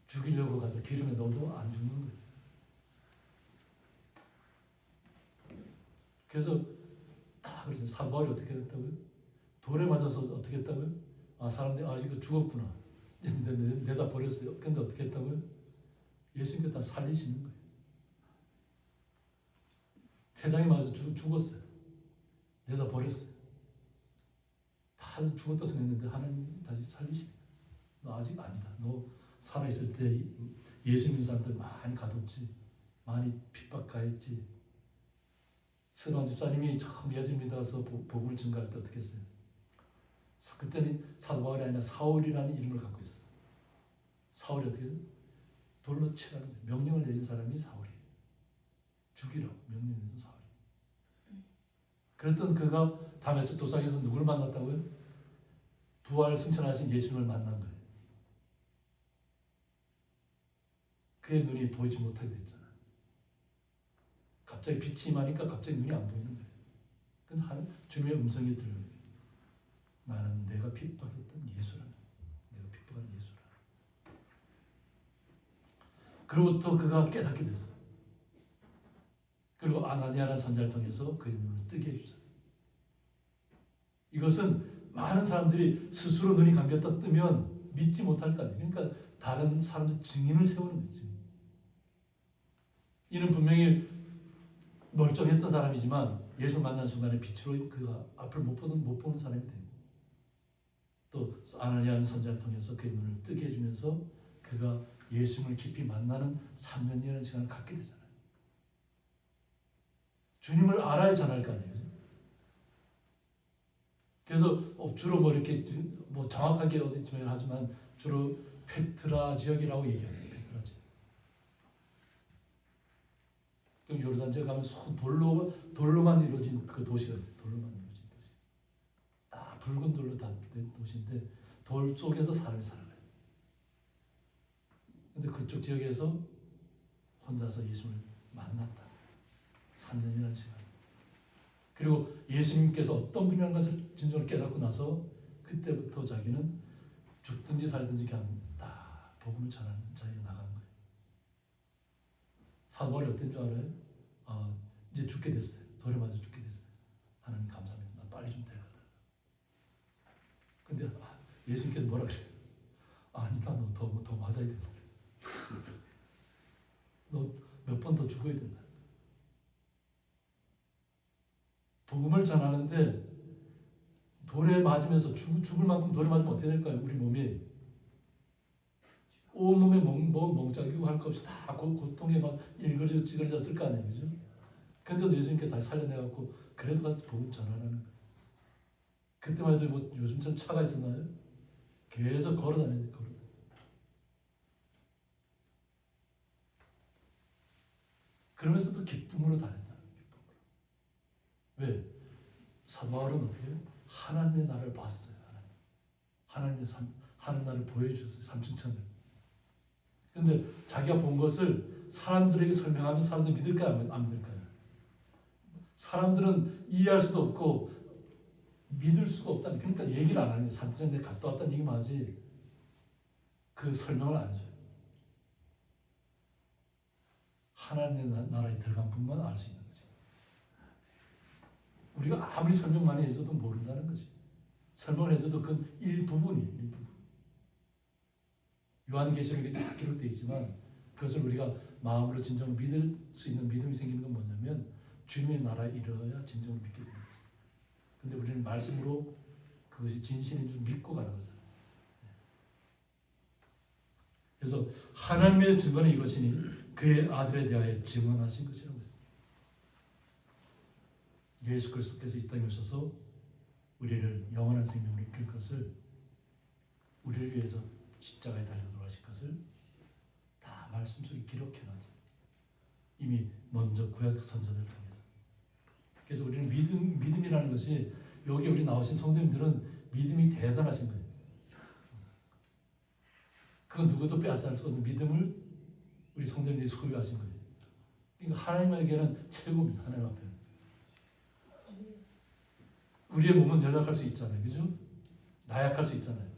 죽이려고 가서 기름에 넣어도 안 죽는 거예요. 그래서 딱 그래서 사도 바울이 어떻게 했다고요? 돌에 맞아서 어떻게 했다고요? 사람들이 이거 죽었구나. 내다 버렸어요. 근데 어떻게 했다고요? 예수님께서 다 살리시는 거예요. 태장에 맞아서 죽었어요. 내다 버렸어요. 다 죽었다 생각했는데 하나님 다시 살리시는 거예요. 너 아직 아니다. 너 살아있을 때 예수 믿는 사람들 많이 가뒀지. 많이 핍박가했지. 스가랴 집사님이 처음 예수 믿어서 복음을 증거할 때 어떻게 했어요? 그때는 사도 바울이 아니라 사울이라는 이름을 갖고 있었어요. 사울이 어떻게 해요? 돌로 치라는 명령을 내린 사람이 사울이에요. 죽이라고 명령을 내린 사울이. 그랬던 그가 다메섹 도상에서 누구를 만났다고요? 부활 승천하신 예수님을 만난 거예요. 그의 눈이 보이지 못하게 됐잖아요. 갑자기 빛이 임하니까 갑자기 눈이 안 보이는 거예요. 근데 주님의 음성이 들려요. 나는 내가 핍박했던 예수라. 내가 핍박한 예수라. 그리고 또 그가 깨닫게 되죠. 그리고 아나니아라는 선자를 통해서 그의 눈을 뜨게 해주잖아요. 이것은 많은 사람들이 스스로 눈이 감겼다 뜨면 믿지 못할 거 아니에요. 그러니까 다른 사람들 증인을 세우는 거죠. 이는 분명히 멀쩡했던 사람이지만 예수를 만난 순간에 빛으로 그가 앞을 못 보는 사람이 돼요. 또 아나니아 선지자를 통해서 그의 눈을 뜨게 해주면서 그가 예수님을 깊이 만나는 3년이라는 시간을 갖게 되잖아요. 주님을 알아야 전할 거 아니에요. 그래서 주로 뭐 이렇게 뭐 정확하게 어디쯤에 하지만 주로 페트라 지역이라고 얘기합니다. 페트라 지역. 그럼 요르단지에 가면 돌로만 이루어진 그 도시가 있어요. 돌로만 이루어진 도시. 다 붉은 돌로 다 된 도시인데 돌 속에서 사람이 살아가요. 근데 그쪽 지역에서 혼자서 예수님을 만났다. 3년이라는 시간. 그리고 예수님께서 어떤 분이라는 것을 진정으로 깨닫고 나서 그때부터 자기는 죽든지 살든지 그냥 다 복음을 전하는 자리에 나간 거예요. 사도 바울이 어떤 줄 알아요? 이제 죽게 됐어요. 돌에 맞아 죽게 됐어요. 하나님 감사합니다. 나 빨리 좀 데려가라. 근데 예수님께서 뭐라 그래요? 아니다, 너 더 맞아야 된다. 너 몇 번 더 죽어야 된다. 복음을 전하는데 돌에 맞으면서 죽을 만큼 돌에 맞으면 어떻게 될까요? 우리 몸이 온몸에 멍짝이고 할 것 없이 다 고통에 막 일그러졌을 거 아니에요, 그죠? 근데도 예수님께 다시 살려내갖고 그래도 가서 복음 전하라는 거예요. 그때만 해도 뭐 요즘처럼 차가 있었나요? 계속 걸어다녀요, 걸어다녀요. 그러면서도 기쁨으로 다녔다는 거예요, 기쁨으로. 왜? 사도 바울은 어떻게 해요? 하나님의 나라를 봤어요. 하나님 나라를 보여주셨어요. 삼층천을. 근데 자기가 본 것을 사람들에게 설명하면 사람들이 믿을까요? 안 믿을까요? 사람들은 이해할 수도 없고 믿을 수가 없다. 그러니까 얘기를 안 하는 거예요. 삼층천에 갔다 왔다는 얘기만 하지 그 설명을 안 해줘요. 하나님의 나라에 들어간 분만 알 수 있는 거지. 우리가 아무리 설명 많이 해줘도 모른다는 거지. 설명을 해줘도 그건 일부분이에요. 일부분. 요한계시록에 다 기록되어 있지만 그것을 우리가 마음으로 진정으로 믿을 수 있는 믿음이 생기는 건 뭐냐면 주님의 나라에 이르러야 진정으로 믿게 되는 거지. 근데 우리는 말씀으로 그것이 진실인 줄 믿고 가는 거잖아요. 그래서 하나님의 증거는 이것이니 그의 아들에 대하여 증언하신 것이라고 했습니다. 예수 그리스도께서 이 땅에 오셔서 우리를 영원한 생명으로 이끌 것을, 우리를 위해서 십자가에 달려 돌아가실 것을 다 말씀 속에 기록해놨죠. 이미 먼저 구약 선자들 통해서. 그래서 우리는 믿음이라는 것이, 여기 우리 나오신 성도님들은 믿음이 대단하신 거예요. 그건 누구도 빼앗을 수 없는 믿음을 우리 성도님들이 소유하신 거예요. 그러니까 하나님에게는 최고입니다. 하나님 앞에는. 우리의 몸은 연약할 수 있잖아요. 그죠? 나약할 수 있잖아요.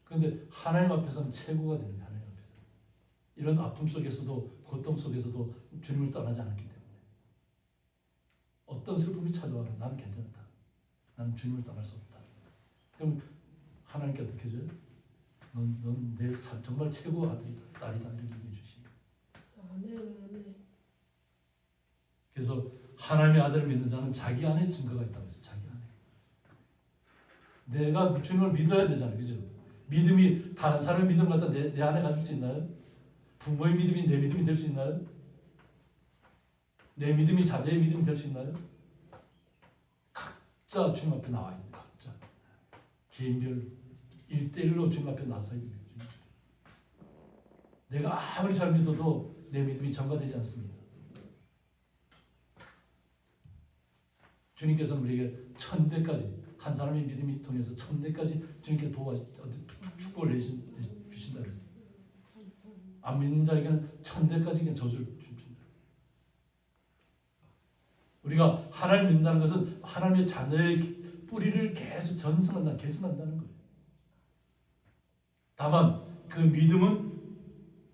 그런데 하나님 앞에서는 최고가 되는 거예요. 하나님 앞에서. 이런 아픔 속에서도, 고통 속에서도 주님을 떠나지 않았기 때문에. 어떤 슬픔이 찾아와도 나는 괜찮다. 나는 주님을 떠날 수 없다. 그럼 하나님께 어떻게 해줘요? 넌 내 정말 최고 아들이다, 딸이다, 이렇게 얘기해 주시니. 아멘. 그래서 하나님의 아들을 믿는 자는 자기 안에 증거가 있다고 했어요. 자기 안에. 내가 주님을 믿어야 되잖아요. 그죠? 믿음이 다른 사람의 믿음을 갖다 내 안에 가질 수 있나요? 부모의 믿음이 내 믿음이 될 수 있나요? 내 믿음이 자녀의 믿음이 될 수 있나요? 각자 주님 앞에 나와 있는, 각자 개인별 1대1로 주님 앞에 나서야 됩니다. 내가 아무리 잘 믿어도 내 믿음이 전가되지 않습니다. 주님께서는 우리에게 1000대까지, 한 사람의 믿음이 통해서 1000대까지 주님께서 축복을 주신다 그랬어요. 안 믿는 자에게는 1000대까지 저주를 주신다. 우리가 하나님 믿는다는 것은 하나님의 자녀의 뿌리를 계속 계승한다는 거예요. 다만 그 믿음은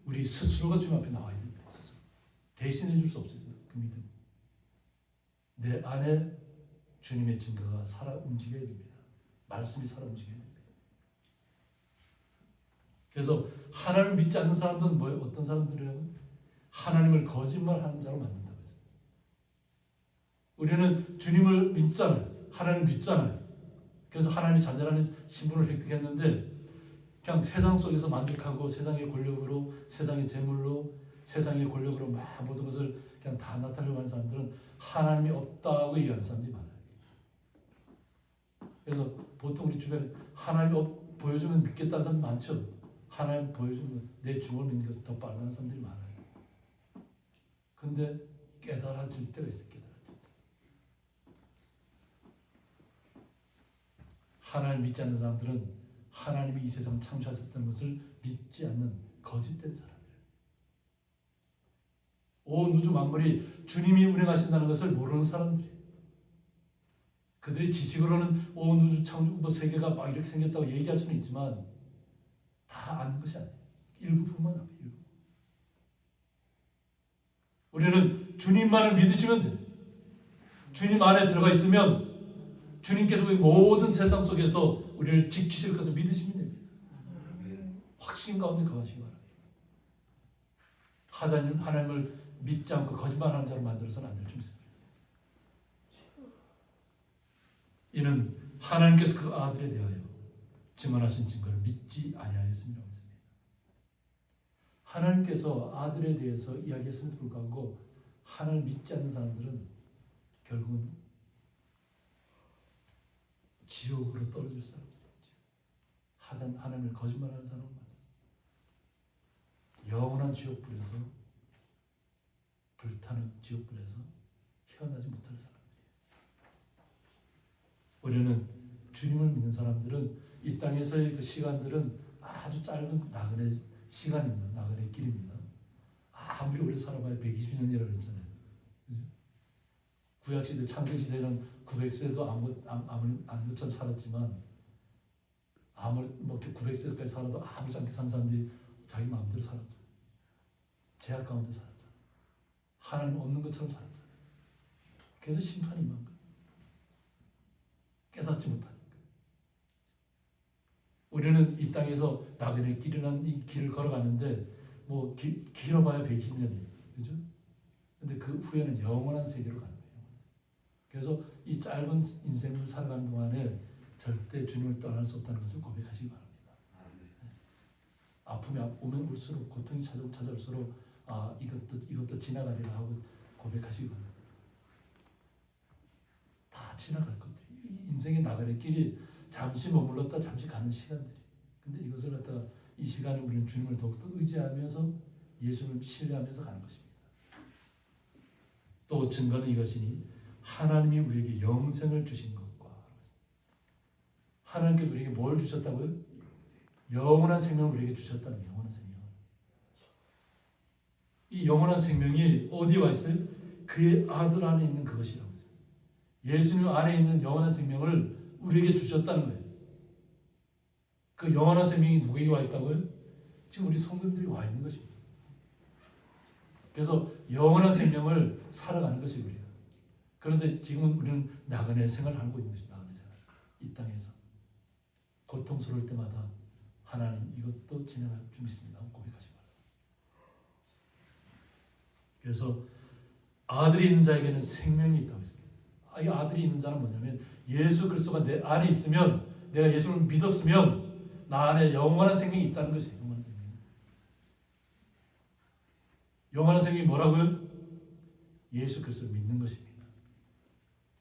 우리 스스로가 주님 앞에 나와야 됩니다. 대신해 줄 수 없어요. 그 믿음. 내 안에 주님의 증거가 살아 움직여야 됩니다. 말씀이 살아 움직여야 됩니다. 그래서 하나님을 믿지 않는 사람들은 뭐예요? 어떤 사람들이에요? 하나님을 거짓말하는 자로 만든다고 했어요. 우리는 주님을 믿잖아요. 하나님을 믿잖아요. 그래서 하나님의 자녀라는 신분을 획득했는데 그냥 세상 속에서 만족하고 세상의 권력으로, 세상의 재물로, 세상의 권력으로 막 모든 것을 그냥 다 나타내려고 하는 사람들은 하나님이 없다고 얘기하는 사람들이 많아요. 그래서 보통 우리 주변에 하나님이 보여주면 믿겠다는 사람 많죠. 하나님 보여주면 내 주을 믿는 것이 더 빠르다는 사람들이 많아요. 근데 깨달아질 때가 있어요. 깨달아질 때. 하나님 믿지 않는 사람들은 하나님이 이 세상을 창조하셨다는 것을 믿지 않는 거짓된 사람이에요. 온 우주 만물이 주님이 운행하신다는 것을 모르는 사람들이에요. 그들의 지식으로는 온 우주 창조 세계가 막 이렇게 생겼다고 얘기할 수는 있지만 다 아는 것이 아니에요. 일부분만 알아요. 일부. 우리는 주님만을 믿으시면 돼요. 주님 안에 들어가 있으면 주님께서 모든 세상 속에서 우리를 지키실 것을 믿으시면 됩니다. 확신 가운데 거하시기 바랍니다. 하나님을 믿지 않고 거짓말하는 자로 만들어서는 안 될 줄 믿습니다. 이는 하나님께서 그 아들에 대하여 증언하신 증거를 믿지 아니하였음이라고 했습니다. 하나님께서 아들에 대해서 이야기했음에도 불구하고 하나님을 믿지 않는 사람들은 결국은 지옥으로 떨어질 사람들이었죠. 하나님을 거짓말하는 사람은 맞았어요. 영원한 지옥불에서 불타는 지옥불에서 헤어나지 못할 사람들이에요. 우리는 주님을 믿는 사람들은 이 땅에서의 그 시간들은 아주 짧은 나그네 시간입니다. 나그네 길입니다. 아무리 오래 살아봐야 120년이라고 했잖아요. 그죠? 구약시대 창세시대는 900세도 아무리 참 살았지만 아무리 뭐 900세까지 살아도 아무렇지 않게 산 사람들이 자기 마음대로 살았잖아요. 제약 가운데 살았잖아요. 하나님 없는 것처럼 살았잖아요. 그래서 심판이 임한 거예요. 깨닫지 못하니까. 우리는 이 땅에서 나그네 길이라는 이 길을 걸어가는데 뭐 길어봐야 120년이에요. 그죠? 근데 그 후에는 영원한 세계로 가는 거예요. 그래서 이 짧은 인생을 살아가는 동안에 절대 주님을 떠날 수 없다는 것을 고백하시기 바랍니다. 아픔이 오면 올수록, 고통이 찾아올수록 이것도 지나가리라 하고 고백하시기 바랍니다. 다 지나갈 것들이 인생의 나가는 길이 잠시 머물렀다 잠시 가는 시간들이. 근데 이것을 갖다가 이 시간에 우리는 주님을 더욱더 의지하면서 예수를 신뢰하면서 가는 것입니다. 또 증거는 이것이니 하나님이 우리에게 영생을 주신 것과 하나님께서 우리에게 뭘 주셨다고요? 영원한 생명을 우리에게 주셨다는 영원한 생명. 이 영원한 생명이 어디에 와 있어요? 그의 아들 안에 있는 그것이라고 했어요. 예수님 안에 있는 영원한 생명을 우리에게 주셨다는 거예요. 그 영원한 생명이 누구에게 와 있다고요? 지금 우리 성도들이 와 있는 것입니다. 그래서 영원한 생명을 살아가는 것이 우리가. 그런데 지금은 우리는 나그네 생활을 하고 있는 것입니다. 나그네 생활. 이 땅에서. 고통스러울 때마다 하나님 이것도 지나갈 줄 믿습니다. 고백하시기 바랍니다. 그래서 아들이 있는 자에게는 생명이 있다고 했습니다. 이 아들이 있는 자는 뭐냐면 예수 그리스도가 내 안에 있으면, 내가 예수를 믿었으면 나 안에 영원한 생명이 있다는 것이에요. 영원한 생명. 영원한 생명이 뭐라고요? 예수 그리스도를 믿는 것입니다.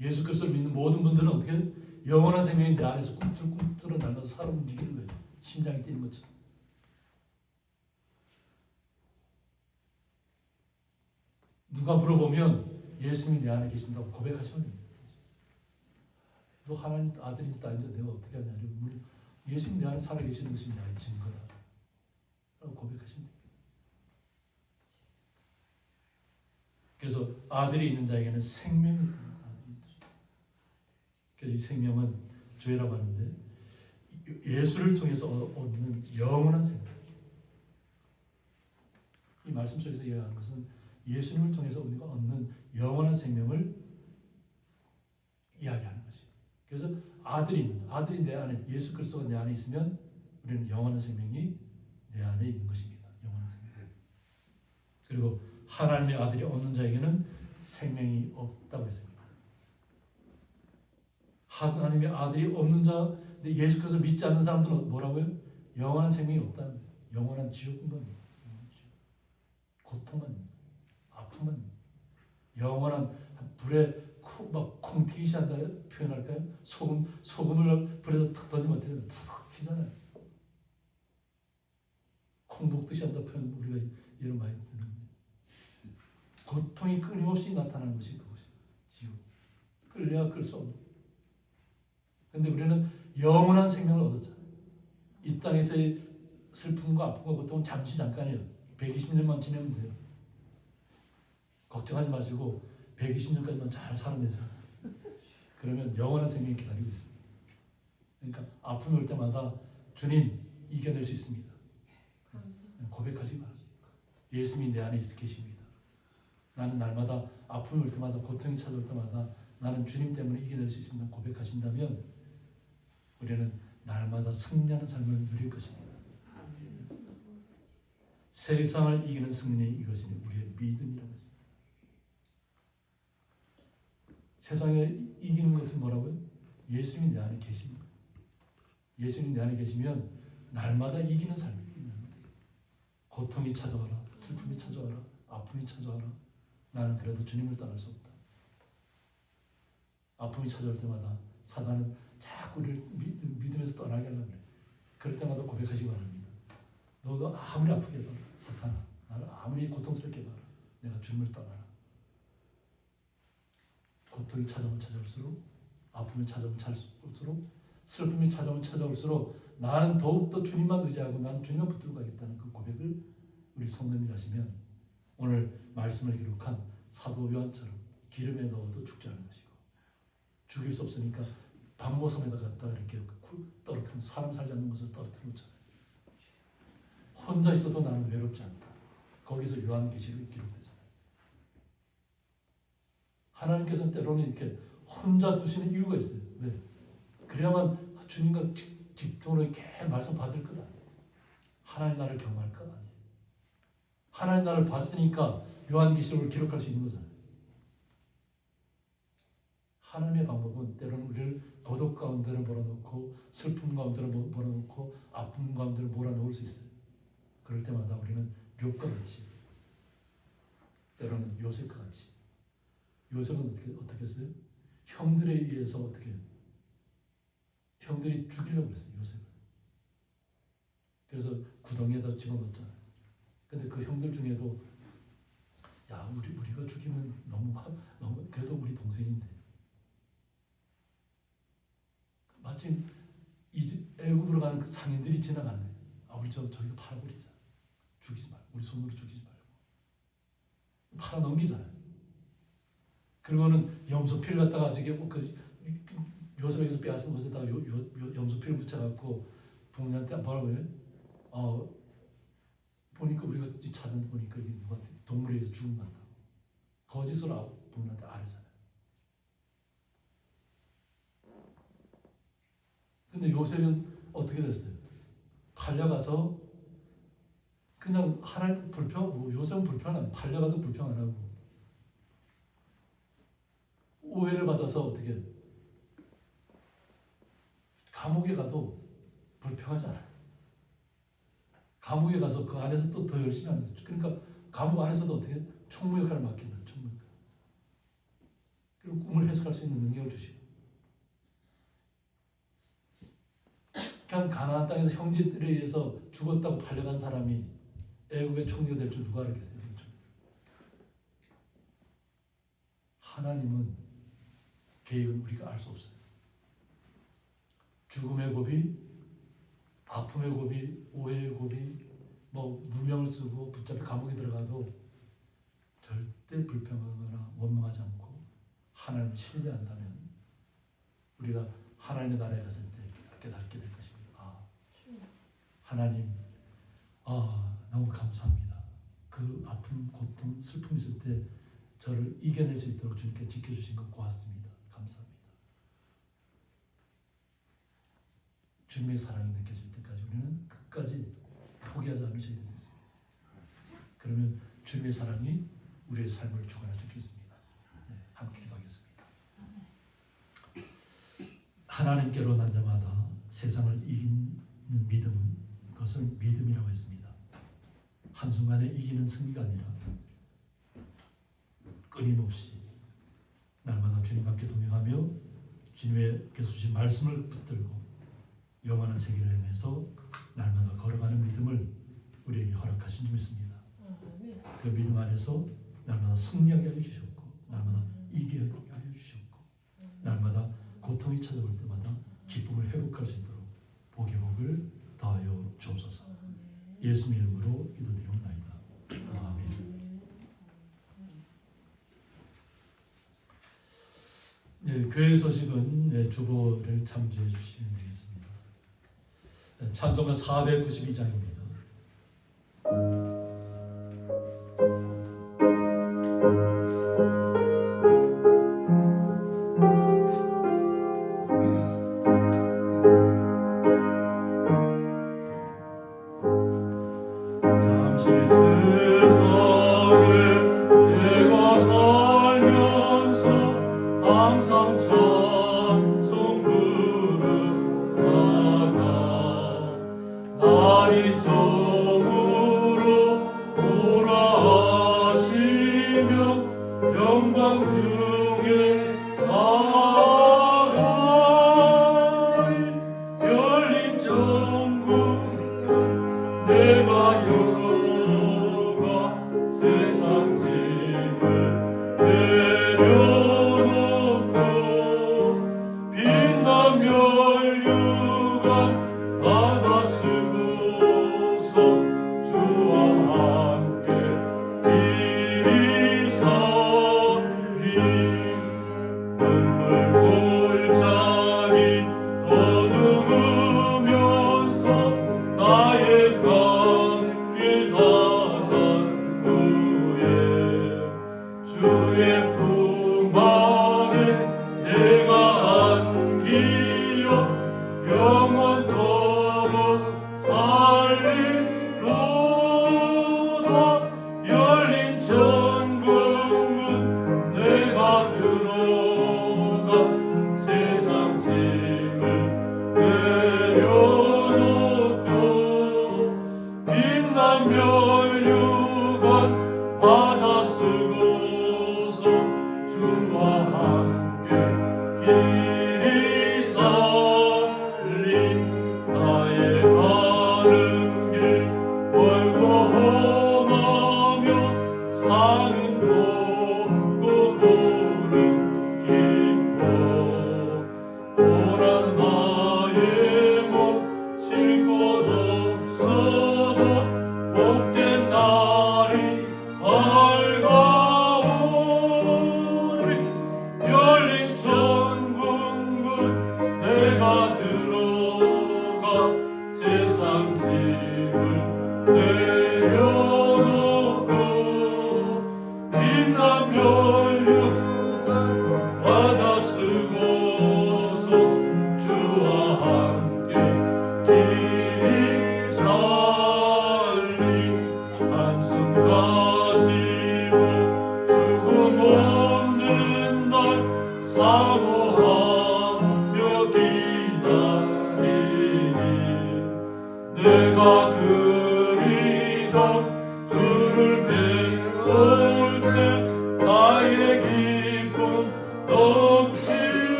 예수 그리스도를 믿는 모든 분들은 어떻게 해요? 영원한 생명이 내 안에서 꿈틀꿈틀 날면서 살아 움직이는 거예요. 심장이 뛰는 것처럼. 누가 물어보면 예수님이 내 안에 계신다고 고백하시면 됩니다. 너 하나님 아들인지 딸인지 내가 어떻게 하냐. 예수님 내 안에 살아계시는 것이 나의 증거다 라고 고백하시면 됩니다. 그래서 아들이 있는 자에게는 생명이 있다. 그래서 이 생명은 죄라고 하는데 예수를 통해서 얻는 영원한 생명. 이 말씀 속에서 이야기하는 것은 예수님을 통해서 우리가 얻는 영원한 생명을 이야기하는 것이에요. 그래서 아들이 내 안에, 예수 그리스도가 내 안에 있으면 우리는 영원한 생명이 내 안에 있는 것입니다. 영원한 생명. 그리고 하나님의 아들이 없는 자에게는 생명이 없다고 했습니다. 하나님의 아들이 없는 자, 근데 예수 그리스도를 믿지 않는 사람들은 뭐라고요? 영원한 생명이 없다는 거예요. 영원한 지옥만 있는 거예요. 고통만 있는 거예요. 아픔만 있는 거예요. 영원한 불에 막 콩튀기시 한다 표현할까요? 소금을 불에다 탁 던지면 어떻게 돼요? 탁 튀잖아요. 콩 녹듯이 한다 표현 우리가 이런 많이 듣는데 고통이 끊임없이 나타나는 것이 그것이 지옥. 끌려야 끌 수 없는. 그런데 우리는 영원한 생명을 얻었잖아요. 이 땅에서의 슬픔과 아픔과 고통은 잠깐이에요. 120년만 지내면 돼요. 걱정하지 마시고 120년까지만 잘 살아내세요. 그러면 영원한 생명이 기다리고 있습니다. 그러니까 아픔이 올 때마다 주님 이겨낼 수 있습니다. 고백하지 마세요. 예수님이 내 안에 계십니다. 나는 날마다 아픔이 올 때마다 고통이 찾아올 때마다 나는 주님 때문에 이겨낼 수 있습니다. 고백하신다면 우리는 날마다 승리하는 삶을 누릴 것입니다. 세상을 이기는 승리 이것이 우리의 믿음이라고 했습니다. 세상을 이기는 것은 뭐라고요? 예수님이 내 안에 계십니다. 예수님이 내 안에 계시면 날마다 이기는 삶입니다. 고통이 찾아와라, 슬픔이 찾아와라, 아픔이 찾아와라. 나는 그래도 주님을 떠날 수 없다. 아픔이 찾아올 때마다 사단은 자꾸 우리를 믿음에서 떠나게 하려고 그래. 그럴 때마다 고백하시기 바랍니다. 너가 아무리 아프게 봐라, 사탄아. 나를 아무리 고통스럽게 봐라. 내가 주님을 떠나라. 고통이 찾아오면 찾아올수록, 아픔이 찾아오면 찾아올수록, 슬픔이 찾아오면 찾아올수록 나는 더욱더 주님만 의지하고 나는 주님만 붙들고 가겠다는 그 고백을 우리 성도님들이 하시면 오늘 말씀을 기록한 사도 요한처럼 기름에 넣어도 죽지 않을 것이고 죽일 수 없으니까 방모섬에다 갖다 이렇게 떨어뜨리면 사람 살지 않는 것을 떨어뜨려 놓잖아요. 혼자 있어도 나는 외롭지 않다. 거기서 요한계시록이 기록되잖아요. 하나님께서는 때로는 이렇게 혼자 두시는 이유가 있어요. 왜? 그래야만 주님과 직통으로 이렇게 말씀 받을 것 아니에요. 하나님 나를 경험할 것 아니에요. 하나님 나를 봤으니까 요한계시록을 기록할 수 있는 거잖아요. 하나님의 방법은 때로는 우리를 고독 가운데로 몰아넣고 슬픔 가운데로 몰아넣고 아픔 가운데로 몰아넣을 수 있어요. 그럴 때마다 우리는 욥과 같이 때로는 요셉과 같이 요셉은 어떻게 했어요? 형들에 의해서 어떻게 해요? 형들이 죽이려고 그랬어요. 요셉을. 그래서 구덩이에다 집어넣었잖아요. 근데 그 형들 중에도 야 우리가 죽이면 너무 그래도 우리 동생인데 마침 애굽으로 가는 그 상인들이 지나가는 거예요. 우리 저기도 팔아버리자. 죽이지 말고 우리 손으로 죽이지 말고 팔아 넘기잖아요. 그리고는 염소피를 갖다가 저기 요셉에게서 빼앗은 것에다가 염소피를 붙여갖고 부모님한테 뭐라고 해요? 보니까 우리가 찾은 보니까 누가 동물에 의해서 죽은 것 같다. 거짓으로 부모님한테 아뢰잖아요. 근데 요셉은 어떻게 됐어요? 팔려가서 그냥 하나님 요셉은 불평 팔려가도 불평 안 하고 오해를 받아서 어떻게 감옥에 가도 불평하지 않아요. 감옥에 가서 그 안에서 또 더 열심히 하는 거죠. 그러니까 감옥 안에서도 어떻게 총무 역할을 맡기잖아요. 총무 역할. 그리고 꿈을 해석할 수 있는 능력을 주시고 그냥 가나안 땅에서 형제들에 의해서 죽었다고 팔려간 사람이 애굽의 총리가 될 줄 누가 알았겠어요? 하나님은 계획은 우리가 알 수 없어요. 죽음의 고비, 아픔의 고비, 오해의 고비, 누명을 쓰고 붙잡혀 감옥에 들어가도 절대 불평하거나 원망하지 않고 하나님을 신뢰한다면 우리가 하나님의 나라에 갔을 때 깨닫게 될 것입니다. 하나님, 너무 감사합니다. 그 아픔, 고통, 슬픔 있을 때 저를 이겨낼 수 있도록 주님께 지켜주신 것 고맙습니다. 감사합니다. 주님의 사랑이 느껴질 때까지 우리는 끝까지 포기하지 않으셔야 되겠습니다. 그러면 주님의 사랑이 우리의 삶을 주관할 수 있습니다. 함께 기도하겠습니다. 하나님께로 난 자마다 세상을 이기는 믿음은 그것을 믿음이라고 했습니다. 한순간에 이기는 승리가 아니라 끊임없이 날마다 주님과 함께 동행하며 주님께서 주신 말씀을 붙들고 영원한 세계를 향해서 날마다 걸어가는 믿음을 우리에게 허락하신 줄 믿습니다. 그 믿음 안에서 날마다 승리하게 해주셨고 날마다 이기게 해주셨고 날마다 고통이 찾아올 때마다 기쁨을 회복할 수 있도록 복의 복을 더하여 주옵소서. 예수 이름으로 기도드리옵나이다. 아멘. 네, 교회 소식은 주보를 참조해 주시면 되겠습니다. 찬송가 492장입니다.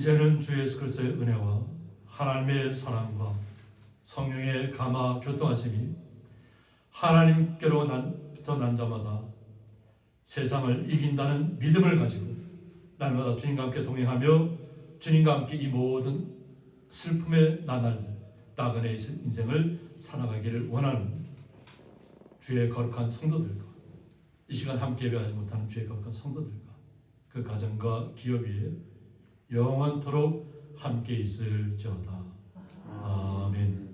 이제는 주 예수 그리스도의 은혜와 하나님의 사랑과 성령의 감화 교통하심이 하나님께로부터 난 자마다 세상을 이긴다는 믿음을 가지고 날마다 주님과 함께 동행하며 주님과 함께 이 모든 슬픔의 나날들, 나그네의 인생을 살아가기를 원하는 주의 거룩한 성도들과 이 시간 함께 예배하지 못하는 주의 거룩한 성도들과 그 가정과 기업 위에 영원토록 함께 있을지어다. 아멘.